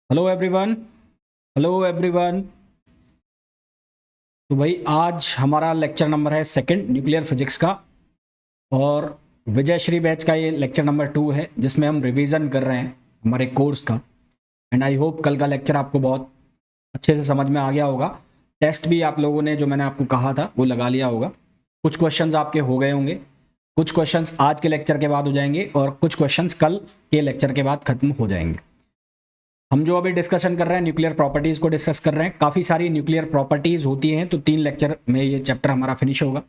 Hello everyone. Hello everyone. तो भाई आज हमारा लेक्चर नंबर है सेकंड न्यूक्लियर फिजिक्स का। और विजय श्री बैच का ये लेक्चर नंबर 2 है जिसमें हम रिवीजन कर रहे हैं हमारे कोर्स का। एंड आई होप कल का लेक्चर आपको बहुत अच्छे से समझ में आ गया होगा। टेस्ट भी आप लोगों ने जो मैंने आपको कहा था वो लगा लिया होगा। कुछ क्वेश्चंस आपके हो गए होंगे, कुछ क्वेश्चंस आज के लेक्चर के बाद हो जाएंगे और कुछ क्वेश्चंस कल के लेक्चर के बाद खत्म हो जाएंगे। हम जो अभी डिस्कशन कर रहे हैं न्यूक्लियर प्रॉपर्टीज को डिस्कस कर रहे हैं। काफी सारी न्यूक्लियर प्रॉपर्टीज होती हैं, तो 3 लेक्चर में ये चैप्टर हमारा फिनिश होगा।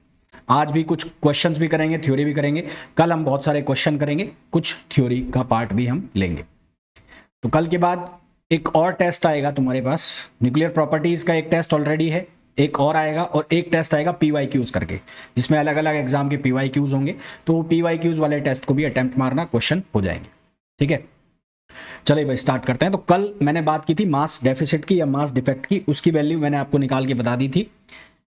आज भी कुछ क्वेश्चंस भी करेंगे, थ्योरी भी करेंगे। कल हम बहुत सारे क्वेश्चन करेंगे, कुछ थ्योरी का पार्ट भी हम लेंगे। तो कल के बाद एक और टेस्ट आएगा तुम्हारे पास। न्यूक्लियर प्रॉपर्टीज का एक टेस्ट ऑलरेडी है, एक और आएगा और एक टेस्ट आएगा PYQs करके, जिसमें अलग अलग एग्जाम के PYQs होंगे। तो PYQs वाले टेस्ट को भी अटेम्प्ट मारना, क्वेश्चन हो जाएंगे। ठीक है, चलिए भाई स्टार्ट करते हैं। तो कल मैंने बात की थी मास डेफिसिट की या मास डिफेक्ट की। उसकी वैल्यू मैंने आपको निकाल के बता दी थी,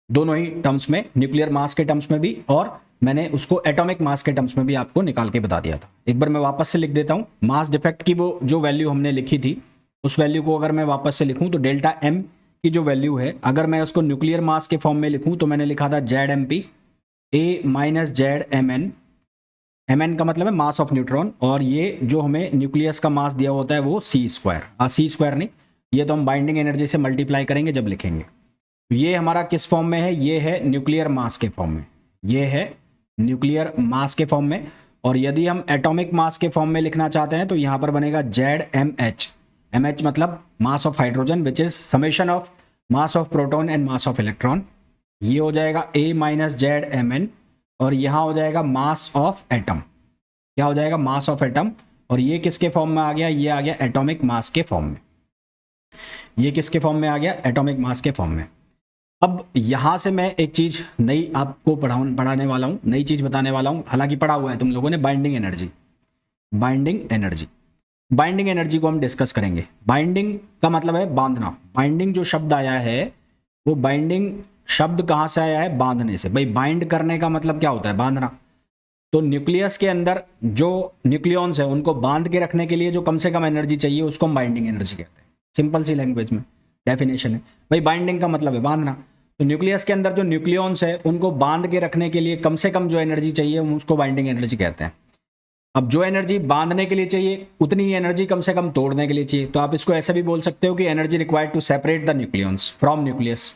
दोनों ही टर्म्स में, न्यूक्लियर मास के टर्म्स में भी और मैंने उसको एटॉमिक मास के टर्म्स में भी आपको निकाल के बता दिया था। एक बार मैं वापस से लिख देता हूं। मास डिफेक्ट की वो जो वैल्यू हमने लिखी थी, उस वैल्यू को अगर मैं वापस से लिखूं तो डेल्टा एम की जो वैल्यू है, अगर मैं उसको न्यूक्लियर मास के फॉर्म में लिखूं तो मैंने लिखा था ZMP A minus ZMN। mn का मतलब है मास ऑफ न्यूट्रॉन, और ये जो हमें न्यूक्लियस का मास दिया होता है वो C²। C² नहीं, ये तो हम बाइंडिंग एनर्जी से मल्टीप्लाई करेंगे जब लिखेंगे। तो ये हमारा किस फॉर्म में है? ये है न्यूक्लियर मास के फॉर्म में, ये है न्यूक्लियर मास के फॉर्म में। और यदि हम एटॉमिक मास के फॉर्म में लिखना चाहते हैं तो यहां पर बनेगा ZMH। MH मतलब mass of hydrogen, which is summation of mass of proton and mass of electron. ये हो जाएगा A माइनस ZMN, और यहां हो जाएगा मास ऑफ एटम। क्या हो जाएगा? Mass of atom. और ये किसके फॉर्म में आ गया? ये आ गया एटॉमिक मास के फॉर्म में। ये किसके फॉर्म में आ गया? एटॉमिक मास के फॉर्म में। अब यहां से मैं एक चीज नई आपको पढ़ाने वाला हूं, नई चीज बताने वाला हूं। हालांकि पढ़ा हुआ है तुम लोगों ने, binding energy. Binding energy, binding energy को हम डिस्कस करेंगे। बाइंडिंग का मतलब है बांधना। बाइंडिंग जो शब्द आया है, वो बाइंडिंग शब्द कहां से आया है? बांधने से। भाई बाइंड करने का मतलब क्या होता है? बांधना। तो न्यूक्लियस के अंदर जो न्यूक्लियॉन्स है उनको बांध के रखने के लिए जो कम से कम एनर्जी चाहिए उसको हम बाइंडिंग एनर्जी कहते हैं। सिंपल सी लैंग्वेज में डेफिनेशन है। भाई बाइंडिंग का मतलब है बांधना। तो न्यूक्लियस के अंदर जो न्यूक्लियॉन्स है उनको बांध के रखने के लिए कम से कम जो एनर्जी चाहिए हम उसको बाइंडिंग एनर्जी कहते हैं। अब जो एनर्जी बांधने के लिए चाहिए उतनी ही एनर्जी कम से कम तोड़ने के लिए चाहिए। तो आप इसको ऐसे भी बोल सकते हो कि energy required to separate the nucleons from nucleus.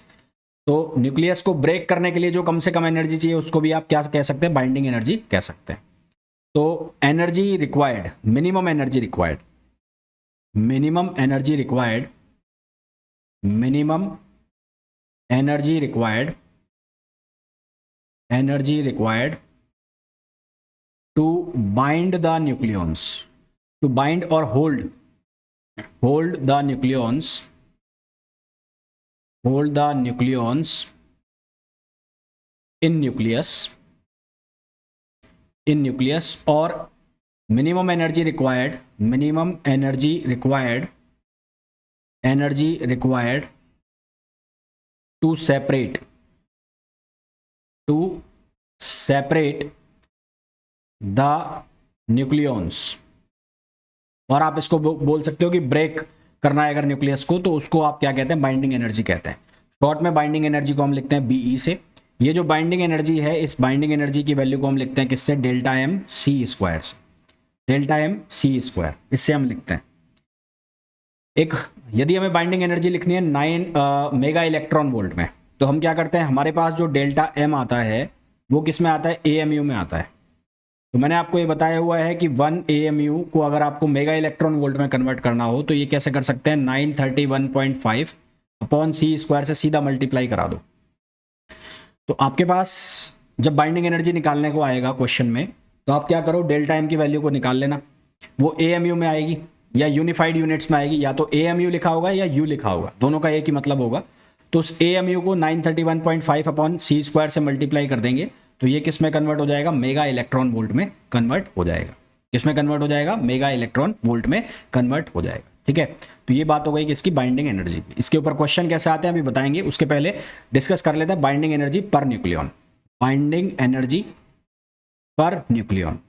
तो न्यूक्लियस को ब्रेक करने के लिए जो कम से कम एनर्जी चाहिए उसको भी आप क्या कह सकते हैं? बाइंडिंग एनर्जी कह सकते हैं। तो energy required, minimum energy required, minimum energy required, minimum energy required, energy required to bind the nucleons, to bind और hold the nucleons, hold the nucleons in nucleus, in nucleus. और minimum energy required, minimum energy required, energy required to separate, to separate the nucleons. और आप इसको बोल सकते हो कि break करना है अगर न्यूक्लियस को, तो उसको आप क्या कहते हैं? बाइंडिंग एनर्जी कहते हैं। शॉर्ट में बाइंडिंग एनर्जी को हम लिखते हैं BE से। ये जो बाइंडिंग एनर्जी है, इस बाइंडिंग एनर्जी की वैल्यू को हम लिखते हैं किससे? डेल्टा एम सी स्क्वायर से। डेल्टा एम सी स्क्वायर, इससे हम लिखते हैं। एक यदि हमें बाइंडिंग एनर्जी लिखनी है 9 मेगा इलेक्ट्रॉन वोल्ट में, तो हम क्या करते हैं? हमारे पास जो डेल्टा एम आता है वो किस में आता है? AMU में आता है। तो मैंने आपको ये बताया हुआ है कि 1 AMU को अगर आपको मेगा इलेक्ट्रॉन वोल्ट में कन्वर्ट करना हो तो ये कैसे कर सकते हैं? 931.5 अपॉन C² से सीधा मल्टीप्लाई करा दो। तो आपके पास जब बाइंडिंग एनर्जी निकालने को आएगा क्वेश्चन में, तो आप क्या करो? डेल्टा एम की वैल्यू को निकाल लेना। वो AMU में आएगी या यूनिफाइड यूनिट्स में आएगी, या तो AMU लिखा होगा या U लिखा होगा, दोनों का एक ही मतलब होगा। तो उस AMU को 931.5 अपॉन C² से मल्टीप्लाई कर देंगे, तो ये किस में कन्वर्ट हो जाएगा? मेगा इलेक्ट्रॉन वोल्ट में कन्वर्ट हो जाएगा। किस में कन्वर्ट हो जाएगा? मेगा इलेक्ट्रॉन वोल्ट में कन्वर्ट हो जाएगा। ठीक है, तो ये बात हो गई कि इसकी बाइंडिंग एनर्जी। इसके ऊपर क्वेश्चन कैसे आते हैं अभी बताएंगे, उसके पहले डिस्कस कर लेते हैं बाइंडिंग एनर्जी पर न्यूक्लियॉन। बाइंडिंग एनर्जी पर न्यूक्लियॉन,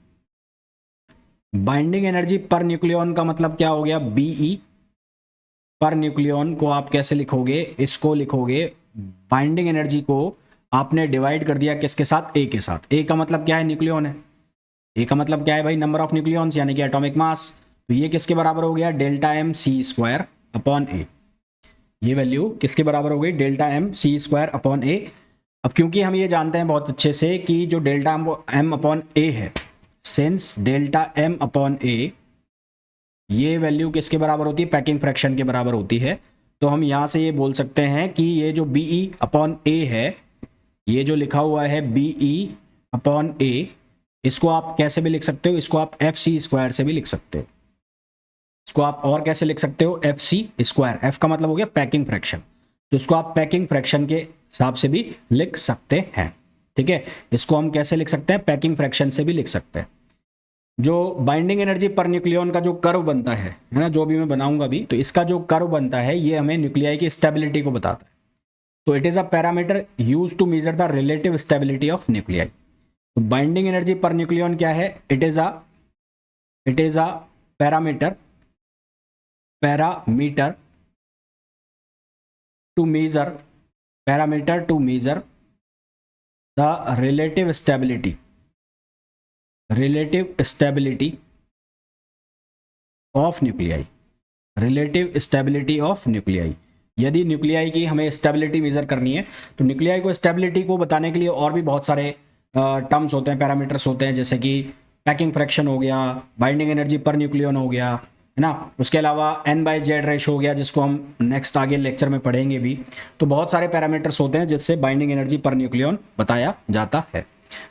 बाइंडिंग एनर्जी पर न्यूक्लियॉन का मतलब क्या हो गया? BE पर न्यूक्लियन को आप कैसे लिखोगे, इसको लिखोगे बाइंडिंग एनर्जी को आपने डिवाइड कर दिया किसके साथ, ए के साथ। ए का मतलब क्या है, न्यूक्लियन है। ए का मतलब क्या है भाई, नंबर ऑफ न्यूक्लियॉन्स यानी कि एटॉमिक मास। तो ये किसके बराबर हो गया, delta M C square upon A. ये वैल्यू किसके बराबर हो गई, delta M C square upon A. अब क्योंकि हम ये जानते हैं बहुत अच्छे से कि जो डेल्टा एम अपॉन ए है, since delta M upon A ये वैल्यू किसके बराबर होती है, पैकिंग फ्रैक्शन के बराबर होती है। तो हम यहां से ये बोल सकते हैं कि ये जो बी ई अपॉन ए है, ये जो लिखा हुआ है बी ई अपॉन ए, इसको आप कैसे भी लिख सकते हो, इसको आप एफ सी स्क्वायर से भी लिख सकते हो। इसको आप और कैसे लिख सकते हो, एफ सी स्क्वायर। एफ का मतलब हो गया पैकिंग फ्रैक्शन, तो इसको आप पैकिंग फ्रैक्शन के हिसाब से भी लिख सकते हैं। ठीक है, इसको हम कैसे लिख सकते हैं, पैकिंग फ्रैक्शन से भी लिख सकते हैं। जो बाइंडिंग एनर्जी पर न्यूक्लियन का जो कर्व बनता है ना, जो भी मैं बनाऊंगा भी, तो इसका जो कर्व बनता है ये हमें न्यूक्लियाई की स्टेबिलिटी को बताता है। तो it is a parameter use to measure the relative stability of nuclei. तो बाइंडिंग एनर्जी पर न्यूक्लियन क्या है, it is a parameter to measure the relative stability of nuclei. यदि न्यूक्लियाई की हमें स्टेबिलिटी मेजर करनी है, तो न्यूक्लियाई को स्टेबिलिटी को बताने के लिए और भी बहुत सारे टर्म्स होते हैं, पैरामीटर्स होते हैं, जैसे कि पैकिंग फ्रैक्शन हो गया, बाइंडिंग एनर्जी पर न्यूक्लियन हो गया, है ना। उसके अलावा n/z रेशो हो गया, जिसको हम नेक्स्ट आगे लेक्चर में पढ़ेंगे भी। तो बहुत सारे पैरामीटर्स होते हैं जिससे बाइंडिंग एनर्जी पर न्यूक्लियन बताया जाता है।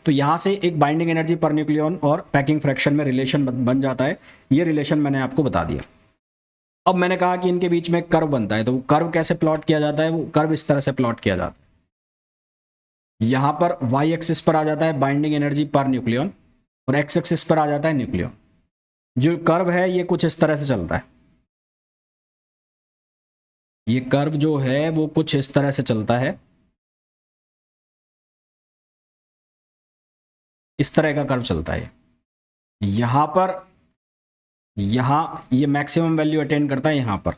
तो यहाँ से एक बाइंडिंग एनर्जी पर न्यूक्लियन और पैकिंग फ्रैक्शन में रिलेशन बन जाता है। ये रिलेशन मैंने आपको बता दिया। अब मैंने कहा कि इनके बीच में कर्व बनता है, तो कर्व कैसे प्लॉट किया जाता है, वो कर्व इस तरह से प्लॉट किया जाता है। यहां पर वाई एक्सिस पर आ जाता है बाइंडिंग एनर्जी पर न्यूक्लियन और एक्स एक्सिस पर आ जाता है न्यूक्लियन। जो कर्व है ये कुछ इस तरह से चलता है, ये कर्व जो है वो कुछ इस तरह से चलता है, इस तरह का कर्व चलता है। यहां पर ये मैक्सिमम वैल्यू अटेन करता है। यहां पर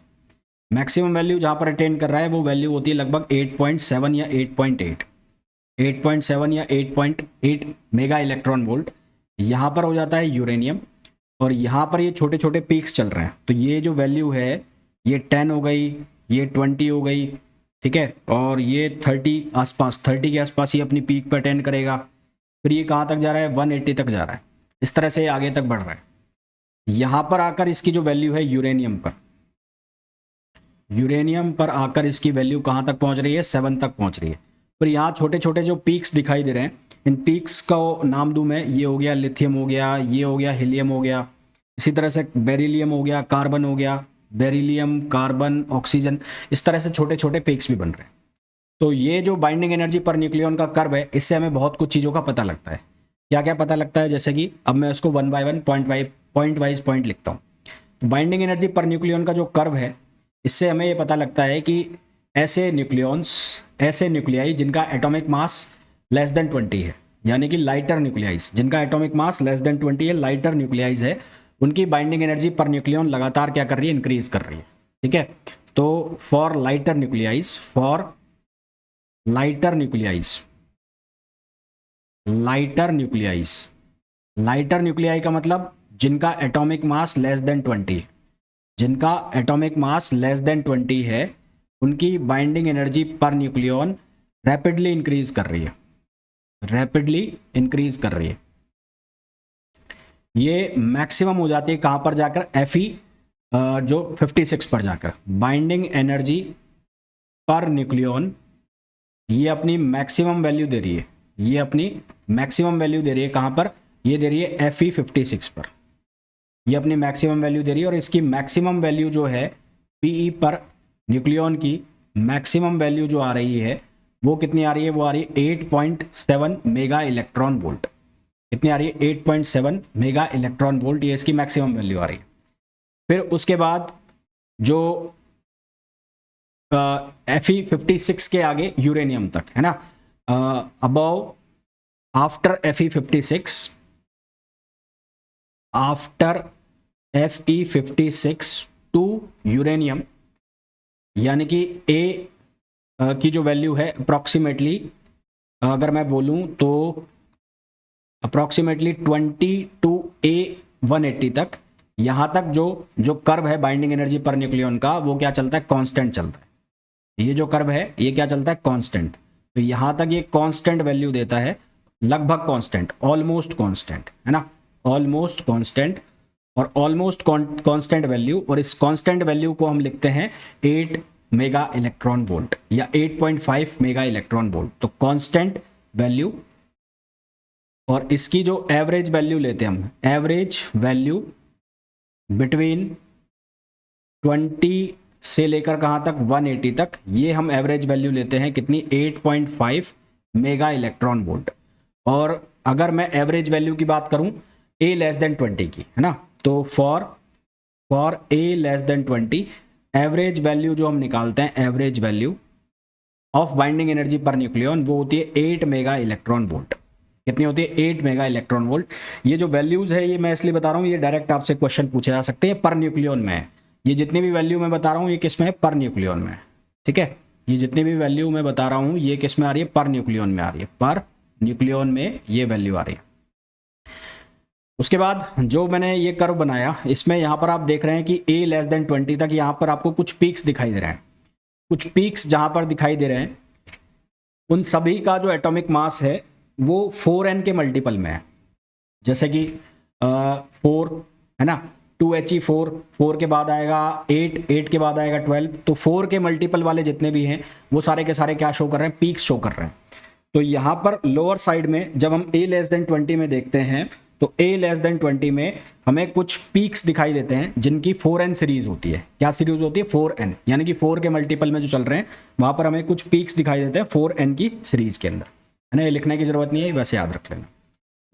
मैक्सिमम वैल्यू जहां पर अटेन कर रहा है वो वैल्यू होती है लगभग 8.7 या 8.8 या 8.8 मेगा इलेक्ट्रॉन वोल्ट। यहां पर हो जाता है यूरेनियम, और यहाँ पर ये छोटे छोटे पीक्स चल रहे हैं। तो ये जो वैल्यू है ये 10 हो गई, ये 20 हो गई, ठीक है, और ये 30 के आसपास ये अपनी पीक पर अटेंड करेगा। फिर ये कहाँ तक जा रहा है, 180 तक जा रहा है। इस तरह से आगे तक बढ़ रहा है। यहाँ पर आकर इसकी जो वैल्यू है यूरेनियम पर आकर इसकी वैल्यू कहाँ तक पहुँच रही है, 7 तक पहुँच रही है। फिर यहाँ छोटे छोटे जो पीक्स दिखाई दे रहे हैं, इन पीक्स का नाम दूं मैं, ये हो गया लिथियम हो गया, ये हो गया हीलियम हो गया, इसी तरह से बेरिलियम हो गया, कार्बन हो गया, बेरिलियम, कार्बन, ऑक्सीजन, इस तरह से छोटे छोटे पीक्स भी बन रहे हैं। तो ये जो बाइंडिंग एनर्जी पर न्यूक्लियन का कर्व है, इससे हमें बहुत कुछ चीज़ों का पता लगता है। क्या क्या पता लगता है, जैसे कि अब मैं उसको 1 by 1 पॉइंट वाइज पॉइंट लिखता हूँ। तो बाइंडिंग एनर्जी पर न्यूक्लियन का जो कर्व है, इससे हमें ये पता लगता है कि ऐसे न्यूक्लियाई जिनका एटॉमिक मास लेस देन 20 है, यानी कि लाइटर न्यूक्लियाइज, जिनका एटॉमिक मास लेस देन 20 है, लाइटर न्यूक्लियाइज है, उनकी बाइंडिंग एनर्जी पर न्यूक्लियन लगातार क्या कर रही है, इंक्रीज कर रही है। ठीक है, तो फॉर लाइटर न्यूक्लियाई का मतलब जिनका एटॉमिक मास लेस देन 20 है, उनकी binding energy per nucleon rapidly increase कर रही है। ये मैक्सिमम हो जाती है कहां पर जाकर, Fe जो 56 पर जाकर। बाइंडिंग एनर्जी पर न्यूक्लियन ये अपनी मैक्सिमम वैल्यू दे रही है, कहां पर, ये दे रही है Fe 56 पर, ये अपनी मैक्सिमम वैल्यू दे रही है। और इसकी मैक्सिमम वैल्यू जो है Pe पर न्यूक्लियन की मैक्सिमम वैल्यू जो आ रही है वो कितनी आ रही है, वो आ रही है 8.7 मेगा इलेक्ट्रॉन वोल्ट। कितनी आ रही है, 8.7 मेगा इलेक्ट्रॉन वोल्ट, ये इसकी मैक्सिमम वैल्यू आ रही है। फिर उसके बाद जो Fe56 के आगे यूरेनियम तक है ना, above after Fe56 to uranium, यानी कि ए की जो वैल्यू है अप्रॉक्सीमेटली, अगर मैं बोलूं तो अप्रॉक्सीमेटली 20 टू ए 180 तक, यहाँ तक जो कर्व है बाइंडिंग एनर्जी पर न्यूक्लियन का, वो क्या चलता है, कांस्टेंट चलता है। ये जो कर्व है ये क्या चलता है, कांस्टेंट। तो यहाँ तक ये कांस्टेंट वैल्यू देता है, लगभग कांस्टेंट, ऑलमोस्ट कांस्टेंट, है ना, ऑलमोस्ट कांस्टेंट और ऑलमोस्ट कांस्टेंट वैल्यू। और इस कांस्टेंट वैल्यू को हम लिखते हैं 8 मेगा इलेक्ट्रॉन वोल्ट या 8.5 मेगा इलेक्ट्रॉन वोल्ट। तो कांस्टेंट वैल्यू, और इसकी जो एवरेज वैल्यू लेते हैं हम, एवरेज वैल्यू बिटवीन 20 से लेकर कहाँ तक, 180 तक, ये हम एवरेज वैल्यू लेते हैं कितनी, 8.5 मेगा इलेक्ट्रॉन वोल्ट। और अगर मैं एवरेज वैल्यू की बात करूं a लेस देन 20 की, है ना, तो for a less than 20 average value जो हम निकालते हैं, average value of binding energy per nucleon, वो होती है 8 मेगा इलेक्ट्रॉन वोल्ट। कितनी होती है, 8 मेगा इलेक्ट्रॉन वोल्ट। ये जो वैल्यूज है ये मैं इसलिए बता रहा हूँ, ये डायरेक्ट आपसे क्वेश्चन पूछे जा सकते हैं, पर न्यूक्लियन में है। ये जितनी भी वैल्यू मैं बता रहा हूँ ये किस में है, पर न्यूक्लियन में, ठीक है। ये जितनी भी वैल्यू मैं बता रहा हूँ ये किस में आ रही है, पर न्यूक्लियन में आ रही है, पर न्यूक्लियन में ये वैल्यू आ रही है। उसके बाद जो मैंने ये कर्व बनाया, इसमें यहाँ पर आप देख रहे हैं कि a लेस देन 20 तक यहाँ पर आपको कुछ पीक्स दिखाई दे रहे हैं। कुछ पीक्स जहाँ पर दिखाई दे रहे हैं उन सभी का जो एटॉमिक मास है वो 4n के मल्टीपल में है। जैसे कि 4 है ना, 2He4, 4 के बाद आएगा 8 के बाद आएगा 12। तो 4 के मल्टीपल वाले जितने भी हैं वो सारे के सारे क्या शो कर रहे हैं, पीक्स शो कर रहे हैं। तो यहाँ पर लोअर साइड में जब हम a लेस देन 20 में देखते हैं तो a लेस देन 20 में हमें कुछ पीक्स दिखाई देते हैं जिनकी 4n सीरीज होती है। क्या सीरीज होती है, 4n, यानी कि 4 के मल्टीपल में जो चल रहे हैं वहां पर हमें कुछ पीक्स दिखाई देते हैं 4n की सीरीज के अंदर, है ना। ये लिखने की जरूरत नहीं है, वैसे याद रख लेना।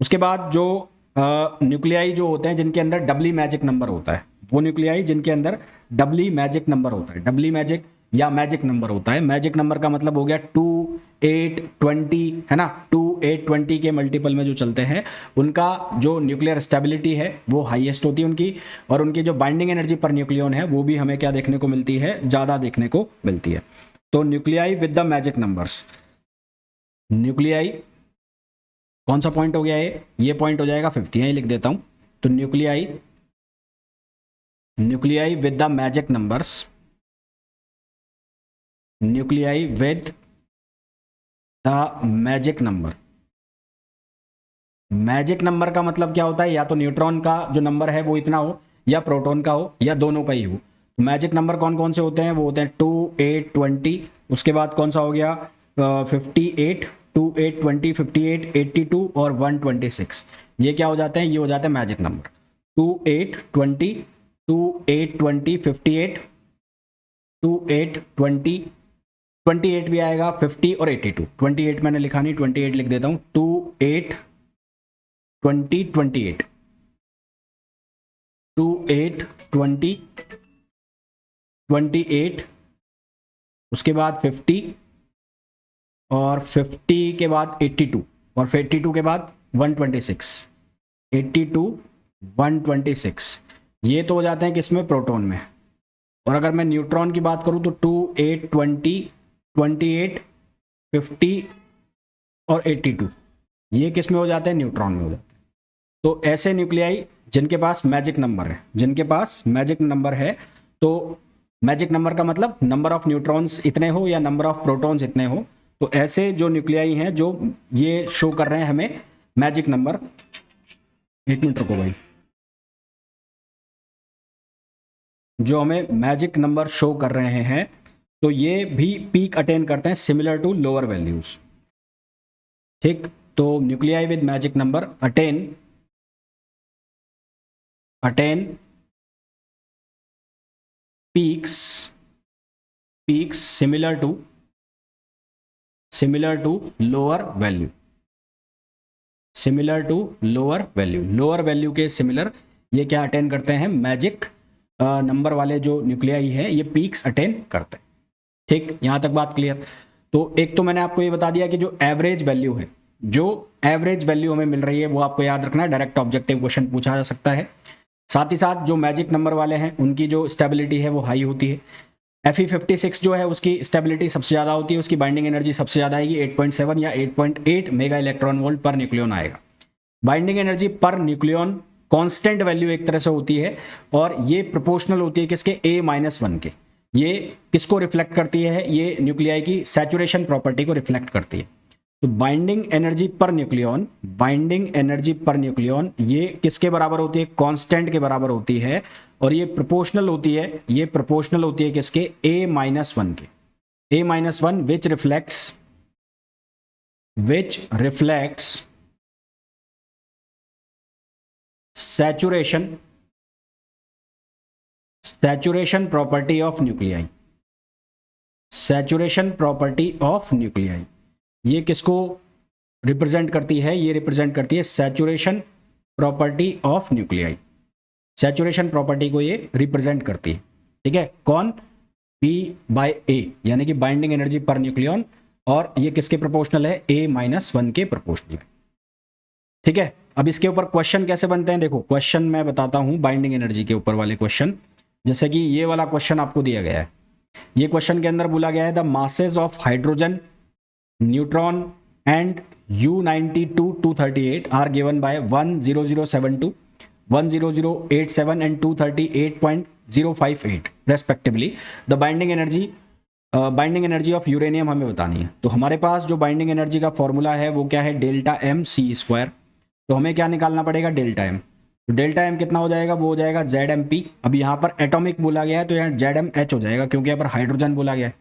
उसके बाद जो न्यूक्लियाई जो होते हैं जिनके अंदर डबली मैजिक नंबर होता है, वो न्यूक्लियाई जिनके अंदर डबली मैजिक नंबर होता है, डबली मैजिक या मैजिक नंबर होता है। मैजिक नंबर का मतलब हो गया 2, 8, 20, है ना, 2, 8, 20 के मल्टीपल में जो चलते हैं उनका जो न्यूक्लियर स्टेबिलिटी है वो हाईएस्ट होती है उनकी, और उनकी जो बाइंडिंग एनर्जी पर न्यूक्लियन है वो भी हमें क्या देखने को मिलती है, ज़्यादा देखने को मिलती है। तो nuclei with the magic numbers, nuclei कौन सा पॉइंट हो गया ये पॉइंट हो जाएगा 50, यही लिख देता हूं। तो nuclei with the magic numbers, nuclei with the magic number. Magic number का मतलब क्या होता है, या तो न्यूट्रॉन का जो नंबर है वो इतना हो, या प्रोटॉन का हो, या दोनों का ही हो। तो मैजिक नंबर कौन कौन से होते हैं, वो होते हैं 2, 8, 20। उसके बाद कौन सा हो गया 58, 2, 8, 20, 58, 82 और 126। ये क्या हो जाते हैं, ये हो जाते हैं मैजिक नंबर। 2, 8, 20, 2, 8, 20, 58, 2, 8, 20, 28 भी आएगा, 50 और 82। 28 मैंने लिखा नहीं, 28 लिख देता हूं। 2, 8, 20, 28, 2, 8, 20, 28, उसके बाद 50 और 50 के बाद 82 और 82 के बाद 126, 82, 126। ये तो हो जाते हैं किसमें, प्रोटॉन में। और अगर मैं न्यूट्रॉन की बात करूं तो 2, 8, 20, 28, 50 और 82, ये किस में हो जाते हैं, न्यूट्रॉन में हो जाते हैं। तो ऐसे न्यूक्लियाई जिनके पास मैजिक नंबर है, जिनके पास मैजिक नंबर है, तो मैजिक नंबर का मतलब नंबर ऑफ न्यूट्रॉन्स इतने हो या नंबर ऑफ प्रोटॉन्स इतने हो। तो ऐसे जो न्यूक्लियाई हैं जो ये शो कर रहे हैं हमें मैजिक नंबर, एक मिनट रुको भाई, जो हमें मैजिक नंबर शो कर रहे हैं, तो ये भी पीक अटेन करते हैं सिमिलर टू लोअर वैल्यूज, ठीक। तो nuclei with magic number attain peaks similar to lower value, lower value के सिमिलर ये क्या अटेन करते हैं, मैजिक नंबर वाले जो न्यूक्लियाई है ये पीक्स अटेन करते हैं, ठीक। यहां तक बात क्लियर। तो एक तो मैंने आपको ये बता दिया कि जो एवरेज वैल्यू है, जो एवरेज वैल्यू हमें मिल रही है वो आपको याद रखना है, डायरेक्ट ऑब्जेक्टिव क्वेश्चन पूछा जा सकता है। साथ ही साथ जो मैजिक नंबर वाले हैं उनकी जो स्टेबिलिटी है वो हाई होती है। Fe56 जो है उसकी स्टेबिलिटी सबसे ज़्यादा होती है, उसकी बाइंडिंग एनर्जी सबसे ज़्यादा आएगी, 8.7 या 8.8 मेगा इलेक्ट्रॉन वोल्ट पर न्यूक्लियन आएगा। बाइंडिंग एनर्जी पर न्यूक्लियन कांस्टेंट वैल्यू एक तरह से होती है और ये प्रोपोर्शनल होती है किसके, A-1 के। ये किसको रिफ्लेक्ट करती है, ये न्यूक्लियाई की सैचुरेशन प्रॉपर्टी को रिफ्लेक्ट करती है। तो बाइंडिंग एनर्जी पर न्यूक्लियन ये किसके बराबर होती है, कांस्टेंट के बराबर होती है और ये प्रोपोर्शनल होती है किसके, A-1 के। A-1 which reflects saturation property of nuclei। ये किसको रिप्रेजेंट करती है, ये रिप्रेजेंट करती है saturation property of nuclei. Saturation property को ये रिप्रेजेंट करती है, ठीक है। कौन, P/A, यानी कि बाइंडिंग एनर्जी पर न्यूक्लियन, और ये किसके प्रोपोर्शनल है, A-1 के प्रोपोर्शनल है, ठीक है। अब इसके ऊपर क्वेश्चन कैसे बनते हैं, देखो क्वेश्चन मैं बताता हूं बाइंडिंग एनर्जी के ऊपर वाले क्वेश्चन। जैसे कि ये वाला क्वेश्चन आपको दिया गया है, ये क्वेश्चन के अंदर बोला गया है the masses of hydrogen, neutron and U-92-238 are given by 10072, 10087 and 238.058 respectively. The binding energy of uranium हमें बतानी है। तो हमारे पास जो बाइंडिंग एनर्जी का फॉर्मूला है वो क्या है, डेल्टा एम सी स्क्वायर। तो हमें क्या निकालना पड़ेगा, डेल्टा एम। तो डेल्टा एम कितना हो जाएगा, वो हो जाएगा ZmP। अब यहाँ पर एटॉमिक बोला गया है तो यहाँ ZmH हो जाएगा क्योंकि यहाँ पर हाइड्रोजन बोला गया है,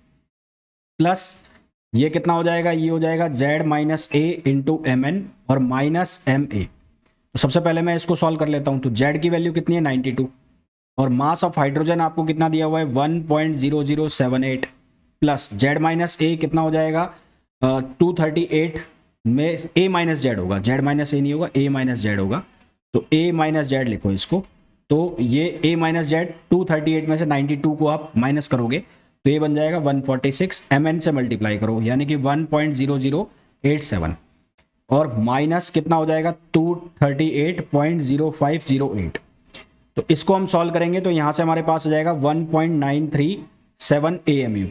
प्लस ये कितना हो जाएगा, ये हो जाएगा Z-A इंटू Mn और माइनस Ma। तो सबसे पहले मैं इसको सॉल्व कर लेता हूँ। तो Z की वैल्यू कितनी है, 92, और मास ऑफ हाइड्रोजन आपको कितना दिया हुआ है, 1.0078, प्लस Z-A कितना हो जाएगा 238 में A-Z होगा, Z-A नहीं होगा, A-Z होगा। तो A-Z लिखो इसको। तो ये A-Z 238 में से 92 को आप माइनस करोगे तो ये बन जाएगा 146, Mn से मल्टीप्लाई करो यानी कि 1.0087, और माइनस कितना हो जाएगा 238.0508। तो इसको हम सॉल्व करेंगे तो यहां से हमारे पास आ जाएगा 1.937 AMU।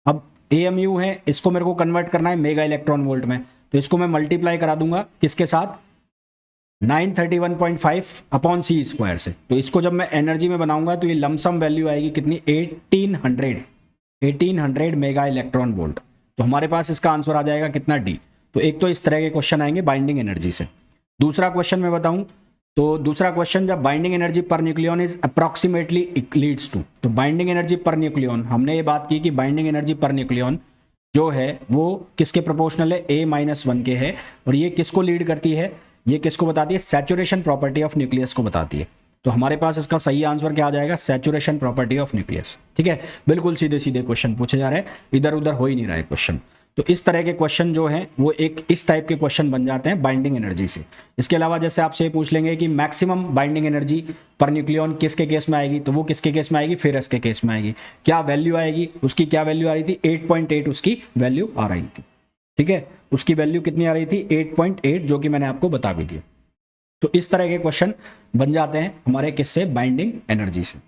अब AMU है, इसको मेरे को कन्वर्ट करना है मेगा इलेक्ट्रॉन वोल्ट में, तो इसको मैं मल्टीप्लाई करा दूंगा किसके साथ, 931.5 अपॉन C स्क्वायर से। तो इसको जब मैं एनर्जी में बनाऊंगा तो ये लमसम वैल्यू आएगी कितनी, 1800 मेगा इलेक्ट्रॉन वोल्ट। तो हमारे पास इसका आंसर आ जाएगा कितना, D। तो एक तो इस तरह के क्वेश्चन आएंगे बाइंडिंग एनर्जी से। दूसरा क्वेश्चन मैं बताऊं तो दूसरा क्वेश्चन, जब बाइंडिंग एनर्जी पर nucleon is approximately leads to. तो बाइंडिंग एनर्जी पर न्यूक्लियन, हमने ये बात की कि बाइंडिंग एनर्जी पर न्यूक्लियन जो है वो किसके प्रोपोर्शनल है, A-1 के है, और ये किसको लीड करती है, ये किसको बताती है, सैचुरेशन प्रॉपर्टी ऑफ न्यूक्लियस को बताती है। तो हमारे पास इसका सही आंसर क्या आ जाएगा, सैचुरेशन प्रॉपर्टी ऑफ न्यूक्लियस, ठीक है। बिल्कुल सीधे सीधे क्वेश्चन पूछे जा रहे हैं, इधर उधर हो ही नहीं रहा है क्वेश्चन। तो इस तरह के क्वेश्चन जो हैं वो एक इस टाइप के क्वेश्चन बन जाते हैं बाइंडिंग एनर्जी से। इसके अलावा जैसे आपसे पूछ लेंगे कि maximum binding energy per nucleon किसके केस में आएगी, तो वो किसके केस में आएगी, फेरस के केस में आएगी। क्या वैल्यू आएगी, उसकी क्या वैल्यू आ रही थी, 8.8 उसकी वैल्यू आ रही थी, ठीक है। उसकी वैल्यू कितनी आ रही थी, 8.8, जो कि मैंने आपको बता भी दिया। तो इस तरह के क्वेश्चन बन जाते हैं हमारे किससे, बाइंडिंग एनर्जी से।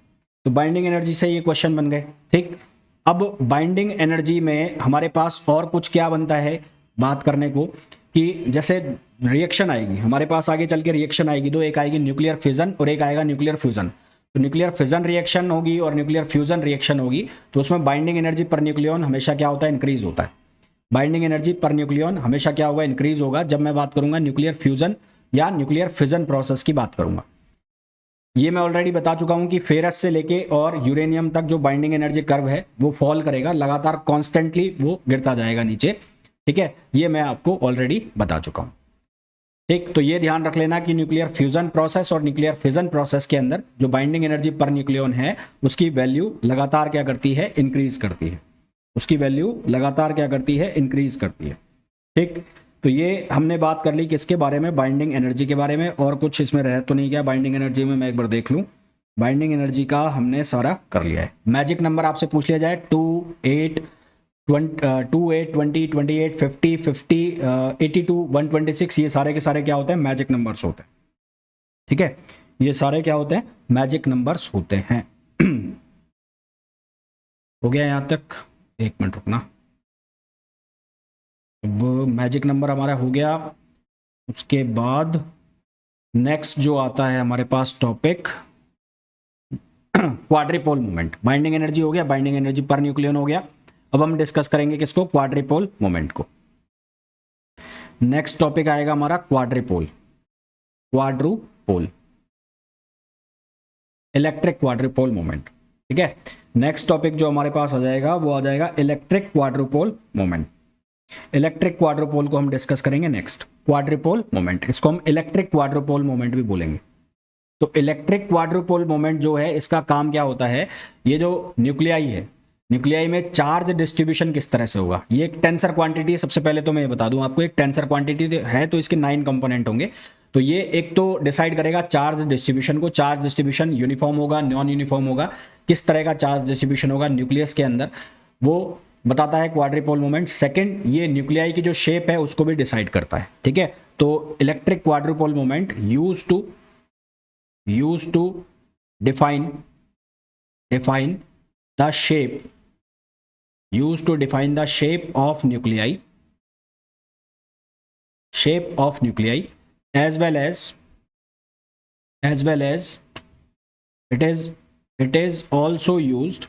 तो बाइंडिंग एनर्जी से ये क्वेश्चन बन गए, ठीक। अब बाइंडिंग एनर्जी में हमारे पास और कुछ क्या बनता है बात करने को, कि जैसे रिएक्शन आएगी हमारे पास, आगे चल के रिएक्शन आएगी दो, एक आएगी न्यूक्लियर फिजन और एक आएगा न्यूक्लियर फ्यूजन। तो न्यूक्लियर फिजन रिएक्शन होगी और न्यूक्लियर फ्यूजन रिएक्शन होगी, तो उसमें बाइंडिंग एनर्जी पर न्यूक्लियन हमेशा क्या होता है, इंक्रीज होता है। बाइंडिंग एनर्जी पर न्यूक्लियन हमेशा क्या होगा, इंक्रीज होगा, जब मैं बात करूंगा न्यूक्लियर फ्यूजन या न्यूक्लियर फिजन प्रोसेस की बात करूंगा। ये मैं ऑलरेडी बता चुका हूं कि फेरस से लेके और यूरेनियम तक जो बाइंडिंग एनर्जी कर्व है वो फॉल करेगा, लगातार कॉन्स्टेंटली वो गिरता जाएगा नीचे, ठीक है। ये मैं आपको ऑलरेडी बता चुका हूं, ठीक। तो ये ध्यान रख लेना कि न्यूक्लियर फ्यूजन प्रोसेस और न्यूक्लियर फिजन प्रोसेस के अंदर जो बाइंडिंग एनर्जी पर न्यूक्लियन है उसकी वैल्यू लगातार क्या करती है, इंक्रीज करती है। उसकी वैल्यू लगातार क्या करती है, इंक्रीज करती है, ठीक। तो ये हमने बात कर ली किसके बारे में, बाइंडिंग एनर्जी के बारे में। और कुछ इसमें रह तो नहीं गया बाइंडिंग एनर्जी में, मैं एक बार देख लूं। बाइंडिंग एनर्जी का हमने सारा कर लिया है। मैजिक नंबर आपसे पूछ लिया जाए, 2, 8, 20, 28, 50, 82, 126, ये सारे के सारे क्या होते हैं, मैजिक नंबर्स होते हैं, ठीक है। ये सारे क्या होते हैं, मैजिक नंबर्स होते हैं। हो गया यहाँ तक? एक मिनट रुकना। अब मैजिक नंबर हमारा हो गया। उसके बाद नेक्स्ट जो आता है हमारे पास टॉपिक, क्वाड्रिपोल मोमेंट। बाइंडिंग एनर्जी हो गया, बाइंडिंग एनर्जी पर न्यूक्लियन हो गया। अब हम डिस्कस करेंगे किसको? क्वाड्रिपोल मोमेंट को। नेक्स्ट टॉपिक आएगा हमारा क्वाड्रिपोल, क्वाड्रुपोल, इलेक्ट्रिक क्वाड्रिपोल मोमेंट। ठीक है, नेक्स्ट टॉपिक जो हमारे पास आ जाएगा वो आ जाएगा electric quadrupole moment. Electric quadrupole को हम डिस्कस करेंगे नेक्स्ट। क्वाड्रिपोल मोमेंट, इसको हम इलेक्ट्रिक क्वाड्रुपोल मोमेंट भी बोलेंगे। तो इलेक्ट्रिक क्वाड्रुपोल मोमेंट जो है, इसका काम क्या होता है? ये जो न्यूक्लियाई है, न्यूक्लियाई में चार्ज डिस्ट्रीब्यूशन किस तरह से होगा? ये एक टेंसर क्वांटिटी है। सबसे पहले तो मैं ये बता दूं आपको, एक टेंसर क्वांटिटी है तो इसके 9 कंपोनेंट होंगे। तो ये एक तो डिसाइड करेगा चार्ज डिस्ट्रीब्यूशन को। चार्ज डिस्ट्रीब्यूशन यूनिफॉर्म होगा, नॉन यूनिफॉर्म होगा, किस तरह का चार्ज डिस्ट्रीब्यूशन होगा न्यूक्लियस के अंदर, वो बताता है क्वाड्रिपोल मोमेंट। सेकंड, ये न्यूक्लियाई की जो शेप है उसको भी डिसाइड करता है। ठीक है, तो electric quadrupole moment use to define the shape, used to define the shape of nuclei, as well as it is also used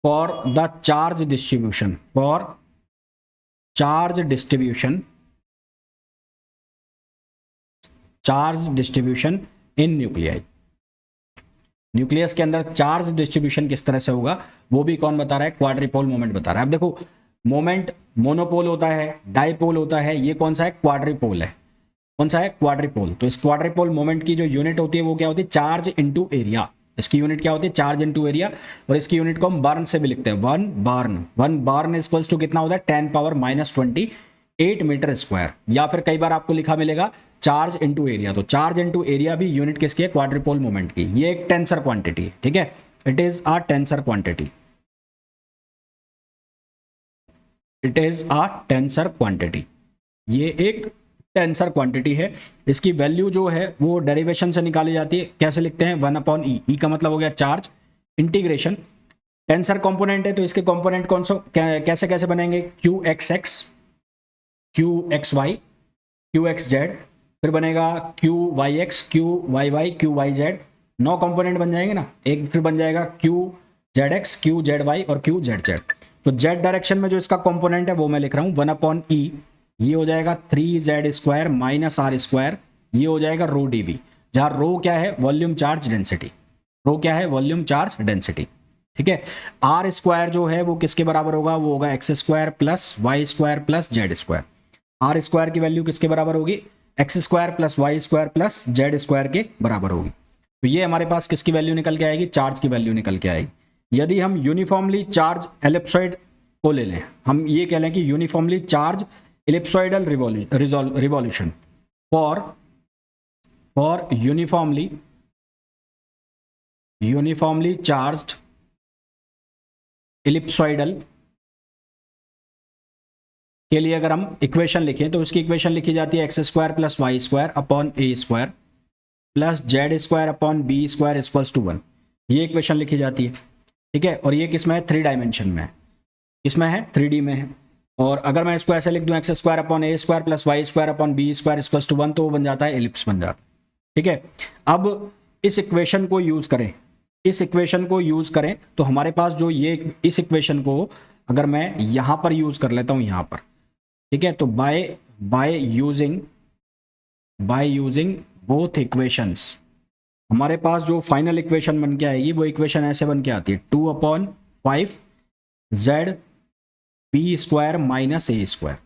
for the charge distribution in nuclei. Nucleus के अंदर चार्ज डिस्ट्रीब्यूशन किस तरह से होगा वो भी कौन बता रहा है? क्वाड्रिपोल मोमेंट बता रहा है। अब देखो, मोमेंट मोनोपोल होता है, डाइपोल होता है, ये कौन सा है? क्वाड्रिपोल है। कौन सा है? क्वाड्रिपोल। तो इस क्वाड्रिपोल मोमेंट की जो यूनिट होती है वो क्या होती है? Charge into area. इसकी यूनिट क्या होती है? Charge into area. और इसकी यूनिट को हम बार्न से भी लिखते हैं, वन बार्न इक्वल्स टू कितना होता है? 10⁻⁻28 मीटर स्क्वायर। या फिर कई बार आपको लिखा मिलेगा चार्ज इनटू एरिया। तो चार्ज इनटू एरिया भी यूनिट किसकी है? क्वाड्रिपोल मोमेंट की। ये एक टेंसर क्वांटिटी है। ठीक है, it is a tensor quantity, ये एक टेंसर क्वांटिटी है। इसकी वैल्यू जो है वो डेरिवेशन से निकाली जाती है। कैसे लिखते हैं? 1/e। ई का मतलब हो गया चार्ज, इंटीग्रेशन, टेंसर कंपोनेंट है तो इसके कंपोनेंट कौन सा कैसे कैसे बनेंगे? QXX, QXY, QXZ, फिर बनेगा QYX, QYY, QYZ। 9 कंपोनेंट बन जाएंगे ना। एक फिर बन जाएगा QZX, QZY और QZZ। तो Z डायरेक्शन में जो इसका कंपोनेंट है वो मैं लिख रहा हूं 1/e। ये हो जाएगा 3Z square minus R square. ये हो जाएगा रो dV, जहां रो क्या है? Volume charge density. रो क्या है? Volume charge density. ठीक है, R स्क्वायर जो है वो किसके बराबर होगा? वो होगा x square plus Y square plus Z square. R square की वैल्यू किसके बराबर होगी? X square plus Y square plus Z square के बराबर होगी। तो ये हमारे पास किसकी वैल्यू निकल के आएगी? चार्ज की वैल्यू निकल के आएगी। यदि हम यूनिफॉर्मली चार्ज एलिप्सॉइड को ले लें, हम ये कह लें कि uniformly charge ellipsoidal revolution for uniformly charged ellipsoidal के लिए अगर हम इक्वेशन लिखें तो उसकी इक्वेशन लिखी जाती है X square plus Y square upon A square plus Z square upon B square equals to 1। ये इक्वेशन लिखी जाती है। ठीक है, और ये किस में है? 3 डायमेंशन में है। किसमें है? 3D में है। और अगर मैं इसको ऐसे लिख दूं X square upon A square plus Y square upon B square equals to 1, तो वो बन जाता है एलिप्स बन जाता है। ठीक है, अब इस इक्वेशन को यूज करें, तो हमारे पास जो ये इस इक्वेशन को अगर मैं यहां पर यूज कर लेता हूं यहां पर, ठीक है, तो बाय यूजिंग बोथ इक्वेशंस हमारे पास जो फाइनल इक्वेशन बन के आएगी वो इक्वेशन ऐसे बन के आती है 2/5 Z B square minus A square,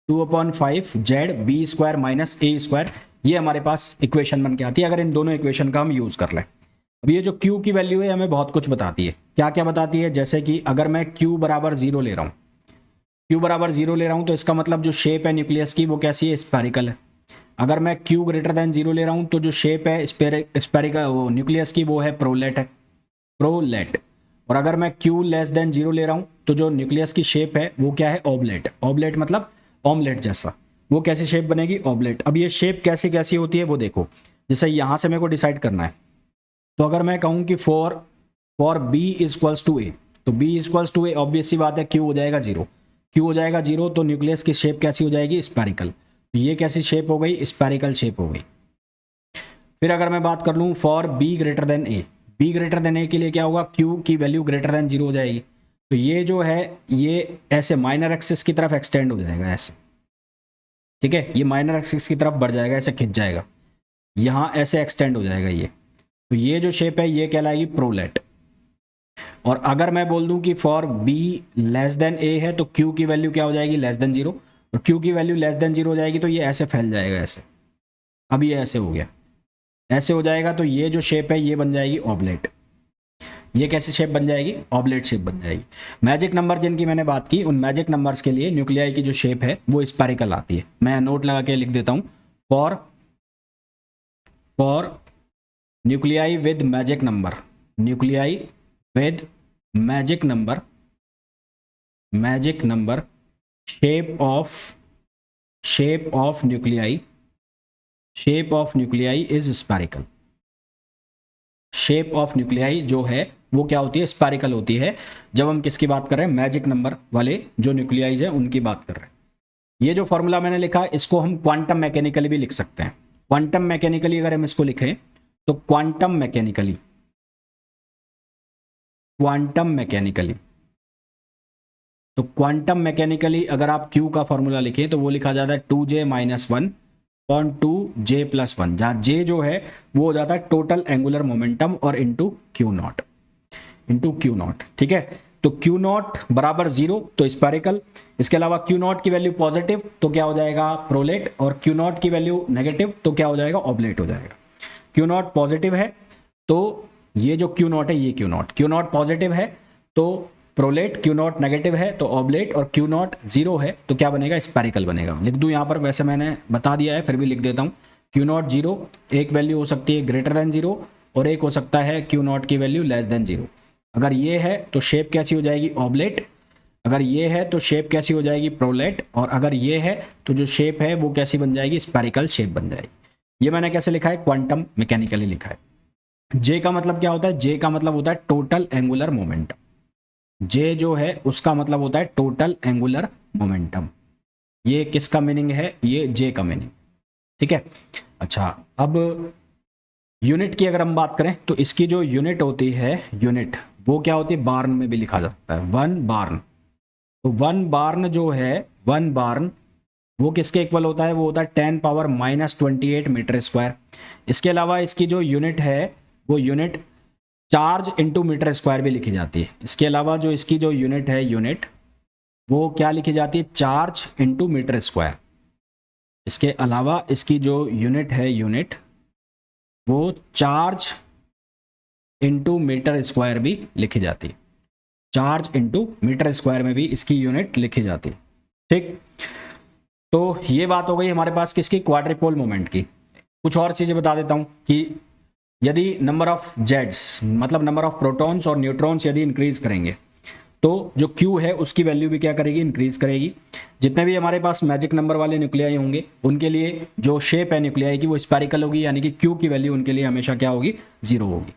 2/5 Z B square minus A square. ये हमारे पास इक्वेशन बन के आती है अगर इन दोनों इक्वेशन का हम यूज कर लें। अब ये जो Q की वैल्यू है हमें बहुत कुछ बताती है। क्या क्या बताती है? जैसे कि अगर मैं Q बराबर 0 ले रहा हूं तो इसका मतलब जो शेप है न्यूक्लियस की वो कैसी है? स्फेरिकल है। अगर मैं Q ग्रेटर देन 0 ले रहा हूं तो जो शेप है स्फेरिकल वो न्यूक्लियस की वो है प्रोलेट। और अगर मैं Q लेस देन 0 ले रहा हूं तो जो न्यूक्लियस की शेप है वो क्या है? ऑबलेट मतलब ऑमलेट जैसा। वो कैसी शेप बनेगी? ऑबलेट। अब ये शेप कैसी कैसी होती है वो देखो। जैसे यहां से मेरे को डिसाइड करना है, तो अगर मैं कहूँ कि for B equals to A, तो B equals to A obvious सी बात है क्यू हो जाएगा जीरो, क्यू हो जाएगा जीरो, तो न्यूक्लियस की शेप कैसी हो जाएगी, स्फेरिकल। तो ये कैसी शेप हो गई, स्फेरिकल शेप हो गई। फिर अगर मैं बात कर लूँ for B greater than A, B greater than A के लिए क्या होगा, क्यू की वैल्यू ग्रेटर देन जीरो हो जाएगी। तो ये जो है ये ऐसे माइनर एक्सिस की तरफ एक्सटेंड हो जाएगा ऐसे, ठीक है, ये माइनर एक्सिस की तरफ बढ़ जाएगा, ऐसे खिंच जाएगा, यहाँ ऐसे एक्सटेंड हो जाएगा ये। तो ये जो शेप है ये कहलाएगी प्रोलेट। और अगर मैं बोल दूं कि फॉर बी लेस देन ए है, तो क्यू की वैल्यू क्या हो जाएगी, लेस देन जीरो, और क्यू की वैल्यू लेस देन जीरो हो जाएगी, तो ये ऐसे फैल जाएगा ऐसे। अब ये ऐसे हो गया, ऐसे हो जाएगा, तो ये जो शेप है ये बन जाएगी ऑब्लेट। ये कैसी शेप बन जाएगी, ऑब्लेट शेप बन जाएगी। मैजिक नंबर जिनकी मैंने बात की, उन मैजिक नंबर्स के लिए न्यूक्लियाई की जो शेप है वो स्फेरिकल आती है। मैं नोट लगा के लिख देता हूं, for nuclei with magic number, nuclei with magic number shape of nuclei is spherical. Shape of nuclei जो है वो क्या होती है, स्फेरिकल होती है। जब हम किसकी बात कर रहे हैं, मैजिक नंबर वाले जो न्यूक्लियाइज है उनकी बात कर रहे हैं। ये जो फॉर्मूला मैंने लिखा है इसको हम क्वांटम मैकेनिकली भी लिख सकते हैं। क्वांटम मैकेनिकली अगर हम इसको लिखें तो क्वांटम मैकेनिकली अगर आप Q का फॉर्मूला लिखें तो वो लिखा जाता है 2J - 1 अपॉन 2J + 1, जहाँ J जो है वो हो जाता है टोटल एंगुलर मोमेंटम और इंटू Q नॉट, ठीक है। तो Q नॉट बराबर 0 तो स्फेरिकल, इसके अलावा Q नॉट की वैल्यू पॉजिटिव तो क्या हो जाएगा, प्रोलेट, और Q नॉट की वैल्यू नेगेटिव तो क्या हो जाएगा, ऑब्लेट हो जाएगा। Q नॉट पॉजिटिव है तो ये जो Q नॉट है ये Q नॉट पॉजिटिव है तो प्रोलेट, Q नॉट नेगेटिव है तो ऑब्लेट, और Q नॉट 0 है तो क्या बनेगा, स्फेरिकल बनेगा। लिख दूं यहाँ पर, वैसे मैंने बता दिया है फिर भी लिख देता हूँ। Q नॉट 0, एक वैल्यू हो सकती है ग्रेटर देन 0 और एक हो सकता है Q नॉट की वैल्यू लेस देन 0। अगर ये है तो शेप कैसी हो जाएगी, ऑब्लेट, अगर ये है तो शेप कैसी हो जाएगी, प्रोलेट, और अगर ये है तो जो शेप है वो कैसी बन जाएगी, स्फेरिकल शेप बन जाएगी। ये मैंने कैसे लिखा है, क्वांटम मैकेनिकली लिखा है। J का मतलब क्या होता है, J का मतलब होता है टोटल एंगुलर मोमेंटम। J जो है उसका मतलब होता है टोटल एंगुलर मोमेंटम। ये किसका मीनिंग है, ये J का मीनिंग, ठीक है। अच्छा, अब यूनिट की अगर हम बात करें तो इसकी जो यूनिट होती है, यूनिट वो क्या होती है, बार्न में भी लिखा जाता है, 1 बार्न। तो 1 बार्न जो है, 1 बार्न वो किसके इक्वल होता है, वो होता है 10⁻⁻28 मीटर स्क्वायर। इसके अलावा इसकी जो यूनिट है वो unit charge into metre square भी लिखी जाती है। इसके अलावा जो इसकी जो यूनिट है, यूनिट वो क्या लिखी जाती है, चार्ज इंटू मीटर स्क्वायर। इसके अलावा इसकी जो यूनिट है, यूनिट वो चार्ज इंटू मीटर स्क्वायर भी लिखी जाती है। चार्ज इंटू मीटर स्क्वायर में भी इसकी यूनिट लिखी जाती है, ठीक। तो ये बात हो गई हमारे पास किसकी, क्वाड्रिपोल मोमेंट की। कुछ और चीजें बता देता हूं कि यदि नंबर ऑफ जेट्स मतलब नंबर ऑफ प्रोटॉन्स और न्यूट्रॉन्स यदि इंक्रीज करेंगे तो जो Q है उसकी वैल्यू भी क्या करेगी, इंक्रीज करेगी। जितने भी हमारे पास मैजिक नंबर वाले न्यूक्लियाई होंगे उनके लिए जो शेप है न्यूक्लियाई की वो स्फेरिकल होगी, यानी कि Q की वैल्यू उनके लिए हमेशा क्या होगी, 0 होगी।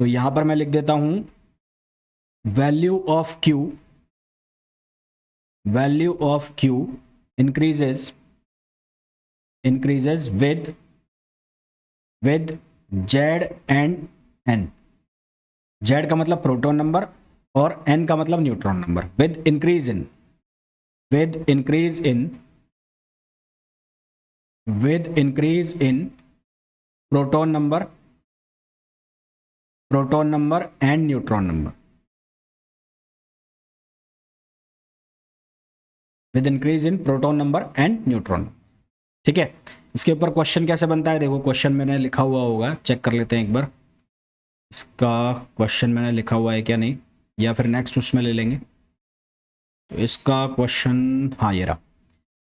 तो यहां पर मैं लिख देता हूं value of Q increases with Z and N। Z का मतलब प्रोटॉन नंबर और N का मतलब neutron number. with increase in proton number and neutron number, with increase in proton number and neutron, ठीक है। इसके ऊपर क्वेश्चन कैसे बनता है, देखो क्वेश्चन मैंने लिखा हुआ होगा, चेक कर लेते हैं एक बार इसका क्वेश्चन मैंने लिखा हुआ है क्या नहीं, या फिर नेक्स्ट उसमें ले लेंगे। तो इसका क्वेश्चन, हाँ ये रहा,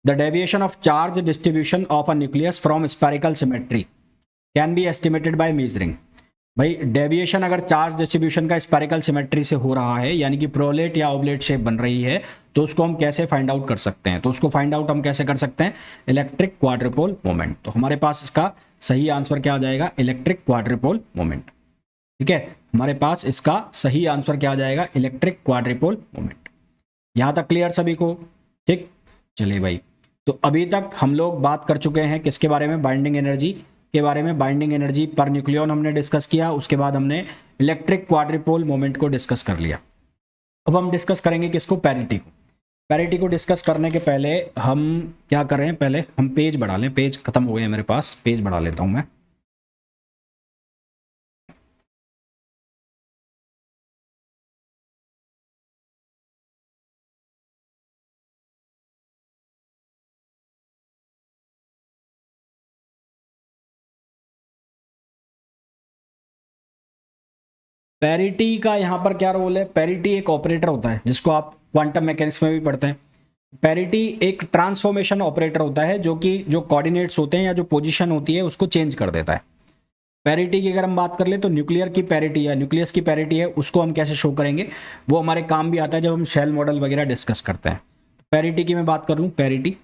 the deviation of charge distribution of a nucleus from spherical symmetry can be estimated by measuring. भाई डेविएशन अगर चार्ज डिस्ट्रीब्यूशन का स्फेरिकल सिमेट्री से हो रहा है, यानी कि प्रोलेट या ऑब्लेट शेप बन रही है, तो उसको हम कैसे फाइंड आउट कर सकते हैं, तो उसको फाइंड आउट हम कैसे कर सकते हैं, इलेक्ट्रिक क्वाड्रिपोल मोमेंट। तो हमारे पास इसका सही आंसर क्या आ जाएगा, इलेक्ट्रिक क्वाड्रिपोल मोमेंट। ठीक है, हमारे पास इसका सही आंसर क्या आ जाएगा, इलेक्ट्रिक क्वाड्रिपोल मोमेंट। यहां तक क्लियर सभी को? ठीक, चलिए भाई, तो अभी तक हम लोग बात कर चुके हैं किसके बारे में, बाइंडिंग एनर्जी के बारे में। बाइंडिंग एनर्जी पर न्यूक्लियन हमने डिस्कस किया, उसके बाद हमने इलेक्ट्रिक क्वाड्रिपोल मोमेंट को डिस्कस कर लिया। अब हम डिस्कस करेंगे किसको, पैरिटी को। पैरिटी को डिस्कस करने के पहले हम क्या कर रहे हैं, पहले हम पेज बढ़ा लें, पेज खत्म हो गए हैं मेरे पास, पेज बढ़ा लेता हूं मैं। पैरिटी का यहाँ पर क्या रोल है, पैरिटी एक ऑपरेटर होता है जिसको आप क्वांटम मैकेनिक्स में भी पढ़ते हैं। पैरिटी एक ट्रांसफॉर्मेशन ऑपरेटर होता है जो कि जो कोऑर्डिनेट्स होते हैं या जो पोजीशन होती है उसको चेंज कर देता है। पैरिटी की अगर हम बात कर ले तो न्यूक्लियर की पैरिटी या न्यूक्लियस की पैरिटी है, उसको हम कैसे शो करेंगे, वो हमारे काम भी आता है जब हम शेल मॉडल वगैरह डिस्कस करते हैं। पैरिटी की मैं बात कर लूँ, पैरिटी